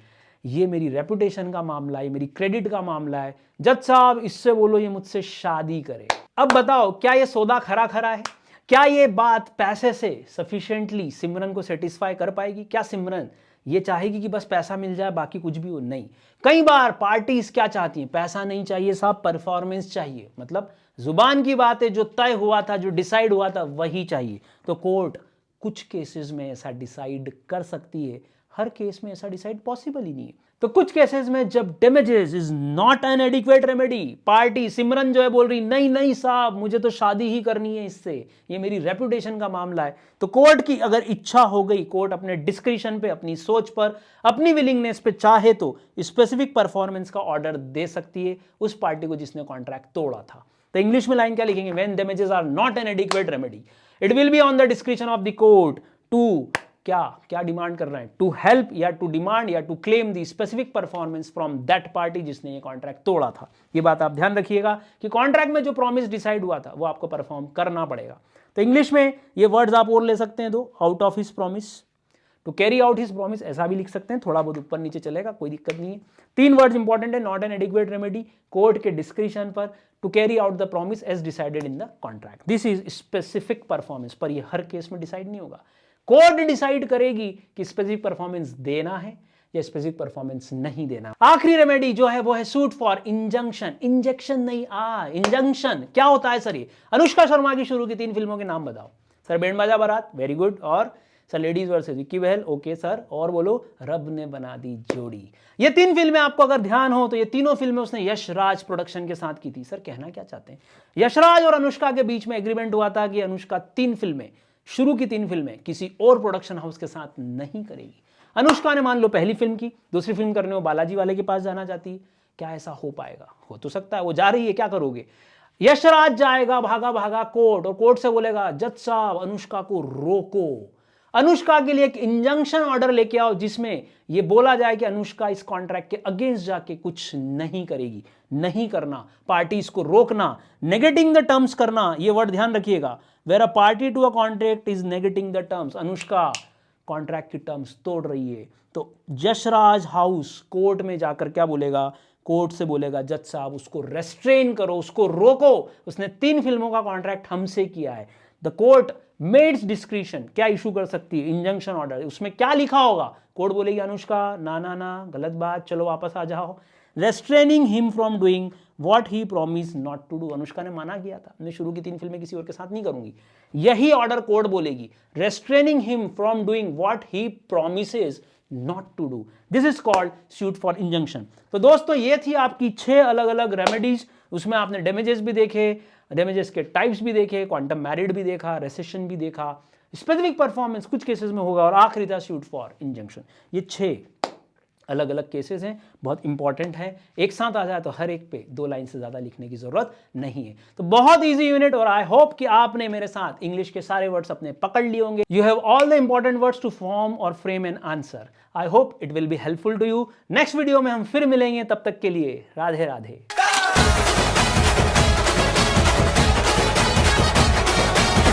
ये मेरी रेपुटेशन का मामला है, मेरी क्रेडिट का मामला है, जज साहब इससे बोलो ये मुझसे शादी करे। अब बताओ क्या ये सौदा खरा है? क्या ये बात पैसे से सफिशिएंटली सिमरन को सेटिस्फाई कर पाएगी? क्या सिमरन ये चाहेगी कि बस पैसा मिल जाए बाकी कुछ भी हो? नहीं। कई बार पार्टीज क्या चाहती हैं, पैसा नहीं चाहिए साहब, परफॉर्मेंस चाहिए। मतलब जुबान की बात है, जो तय हुआ था, जो डिसाइड हुआ था वही चाहिए। तो कोर्ट कुछ केसेस में ऐसा डिसाइड कर सकती है, हर केस में ऐसा डिसाइड पॉसिबल ही नहीं है। तो कुछ केसेस में जब damages is not an adequate remedy, party Simran जो है बोल रही नहीं साहब मुझे तो शादी ही करनी है इससे, ये मेरी रेपुटेशन का मामला है, तो कोर्ट की अगर इच्छा हो गई, कोर्ट अपने डिस्क्रिशन पे, अपनी सोच पर, अपनी विलिंगनेस पे चाहे तो स्पेसिफिक परफॉर्मेंस का ऑर्डर दे सकती है उस पार्टी को जिसने कॉन्ट्रैक्ट तोड़ा था। तो इंग्लिश में लाइन क्या लिखेंगे? When damages are not an adequate remedy it will be on the discretion of the court to क्या डिमांड कर रहे हैं, टू हेल्प या टू डिमांड या to claim the specific performance from that party जिसने ये कॉन्ट्रैक्ट तोड़ा था। ये बात आप ध्यान रखिएगा कि कॉन्ट्रैक्ट में जो प्रॉमिस डिसाइड हुआ था वो आपको परफॉर्म करना पड़ेगा। तो इंग्लिश में ये वर्ड्स आप और ले सकते हैं दो, out of his promise, to carry out his promise, ऐसा भी लिख सकते हैं, थोड़ा बहुत ऊपर नीचे चलेगा, कोई दिक्कत नहीं है। 3 वर्ड्स इंपॉर्टेंट है, not an adequate remedy, court के डिस्क्रिशन पर, to carry out the promise as decided in the contract. This is specific performance, पर ये हर केस में डिसाइड नहीं होगा। कोर्ट डिसाइड करेगी कि स्पेसिफिक परफॉर्मेंस देना है या स्पेसिफिक परफॉर्मेंस नहीं देना। आखिरी रेमेडी जो है वो है सूट फॉर इंजंक्शन। इंजेक्शन नहीं, इंजंक्शन क्या होता है सर? ये अनुष्का शर्मा की शुरू की 3 फिल्मों के नाम बताओ। सर बैंड बाजा बारात, वेरी गुड। और सर लेडीज वर्सेस विक्की बहल, ओके सर। और बोलो रब ने बना दी जोड़ी। ये 3 फिल्में आपको अगर ध्यान हो तो ये तीनों फिल्में उसने यश राज प्रोडक्शन के साथ की थी। सर कहना क्या चाहते हैं? यशराज और अनुष्का के बीच में एग्रीमेंट हुआ था कि अनुष्का 3 फिल्में, शुरू की 3 फिल्में किसी और प्रोडक्शन हाउस के साथ नहीं करेगी। अनुष्का ने मान लो पहली फिल्म की, दूसरी फिल्म करने वो बालाजी वाले के पास जाना चाहती है। क्या ऐसा हो पाएगा? हो तो सकता है, वो जा रही है, क्या करोगे? यशराज जाएगा भागा भागा कोर्ट, और कोर्ट से बोलेगा जज साहब अनुष्का को रोको, अनुष्का के लिए एक इंजंक्शन ऑर्डर लेके आओ जिसमें यह बोला जाए कि अनुष्का इस कॉन्ट्रैक्ट के अगेंस्ट जाके कुछ नहीं करेगी। नहीं करना, पार्टीज को रोकना, नेगेटिंग द टर्म्स करना, यह वर्ड ध्यान रखिएगा। Where a party to a contract is negating the terms, Anushka contract की टर्म्स तोड़ रही है। तो यशराज हाउस कोर्ट में जाकर क्या बोलेगा? कोर्ट से बोलेगा जज साहब उसको रेस्ट्रेन करो, उसको रोको, उसने 3 फिल्मों का कॉन्ट्रैक्ट हमसे किया है। द कोर्ट मेड्स डिस्क्रिशन क्या इशू कर सकती है? Injunction order. उसमें क्या लिखा होगा? कोर्ट बोलेगी अनुष्का ना ना ना, गलत बात, चलो वापस आ जाओ। Restraining him from doing what he promise not to do, Anushka ने माना किया था मैं शुरू की 3 फिल्में किसी और के साथ नहीं करूंगी। यही ऑर्डर कोर्ट बोलेगी, restraining him from doing what he promises not to do, this is called suit for injunction. तो दोस्तों ये थी आपकी 6 अलग अलग रेमेडीज। उसमें आपने डैमेजेस भी देखे, डैमेजेस के टाइप्स भी देखे, क्वांटम मैरिड भी देखा, रेसेशन भी देखा, स्पेसिफिक परफॉर्मेंस कुछ केसेस में होगा, और आखिरी था सूट फॉर इंजंक्शन। ये 6 अलग अलग केसेस हैं, बहुत इंपॉर्टेंट है। एक साथ आ जाए तो हर एक पे 2 लाइन से ज़्यादा लिखने की ज़रूरत नहीं है। तो बहुत ईजी यूनिट, और आई होप कि आपने मेरे साथ इंग्लिश के सारे वर्ड्स अपने पकड़ लिए होंगे। You have all the important words to form और frame an answer. I hope it will be helpful to you. Next video में हम फिर मिलेंगे, तब तक के लिए राधे राधे।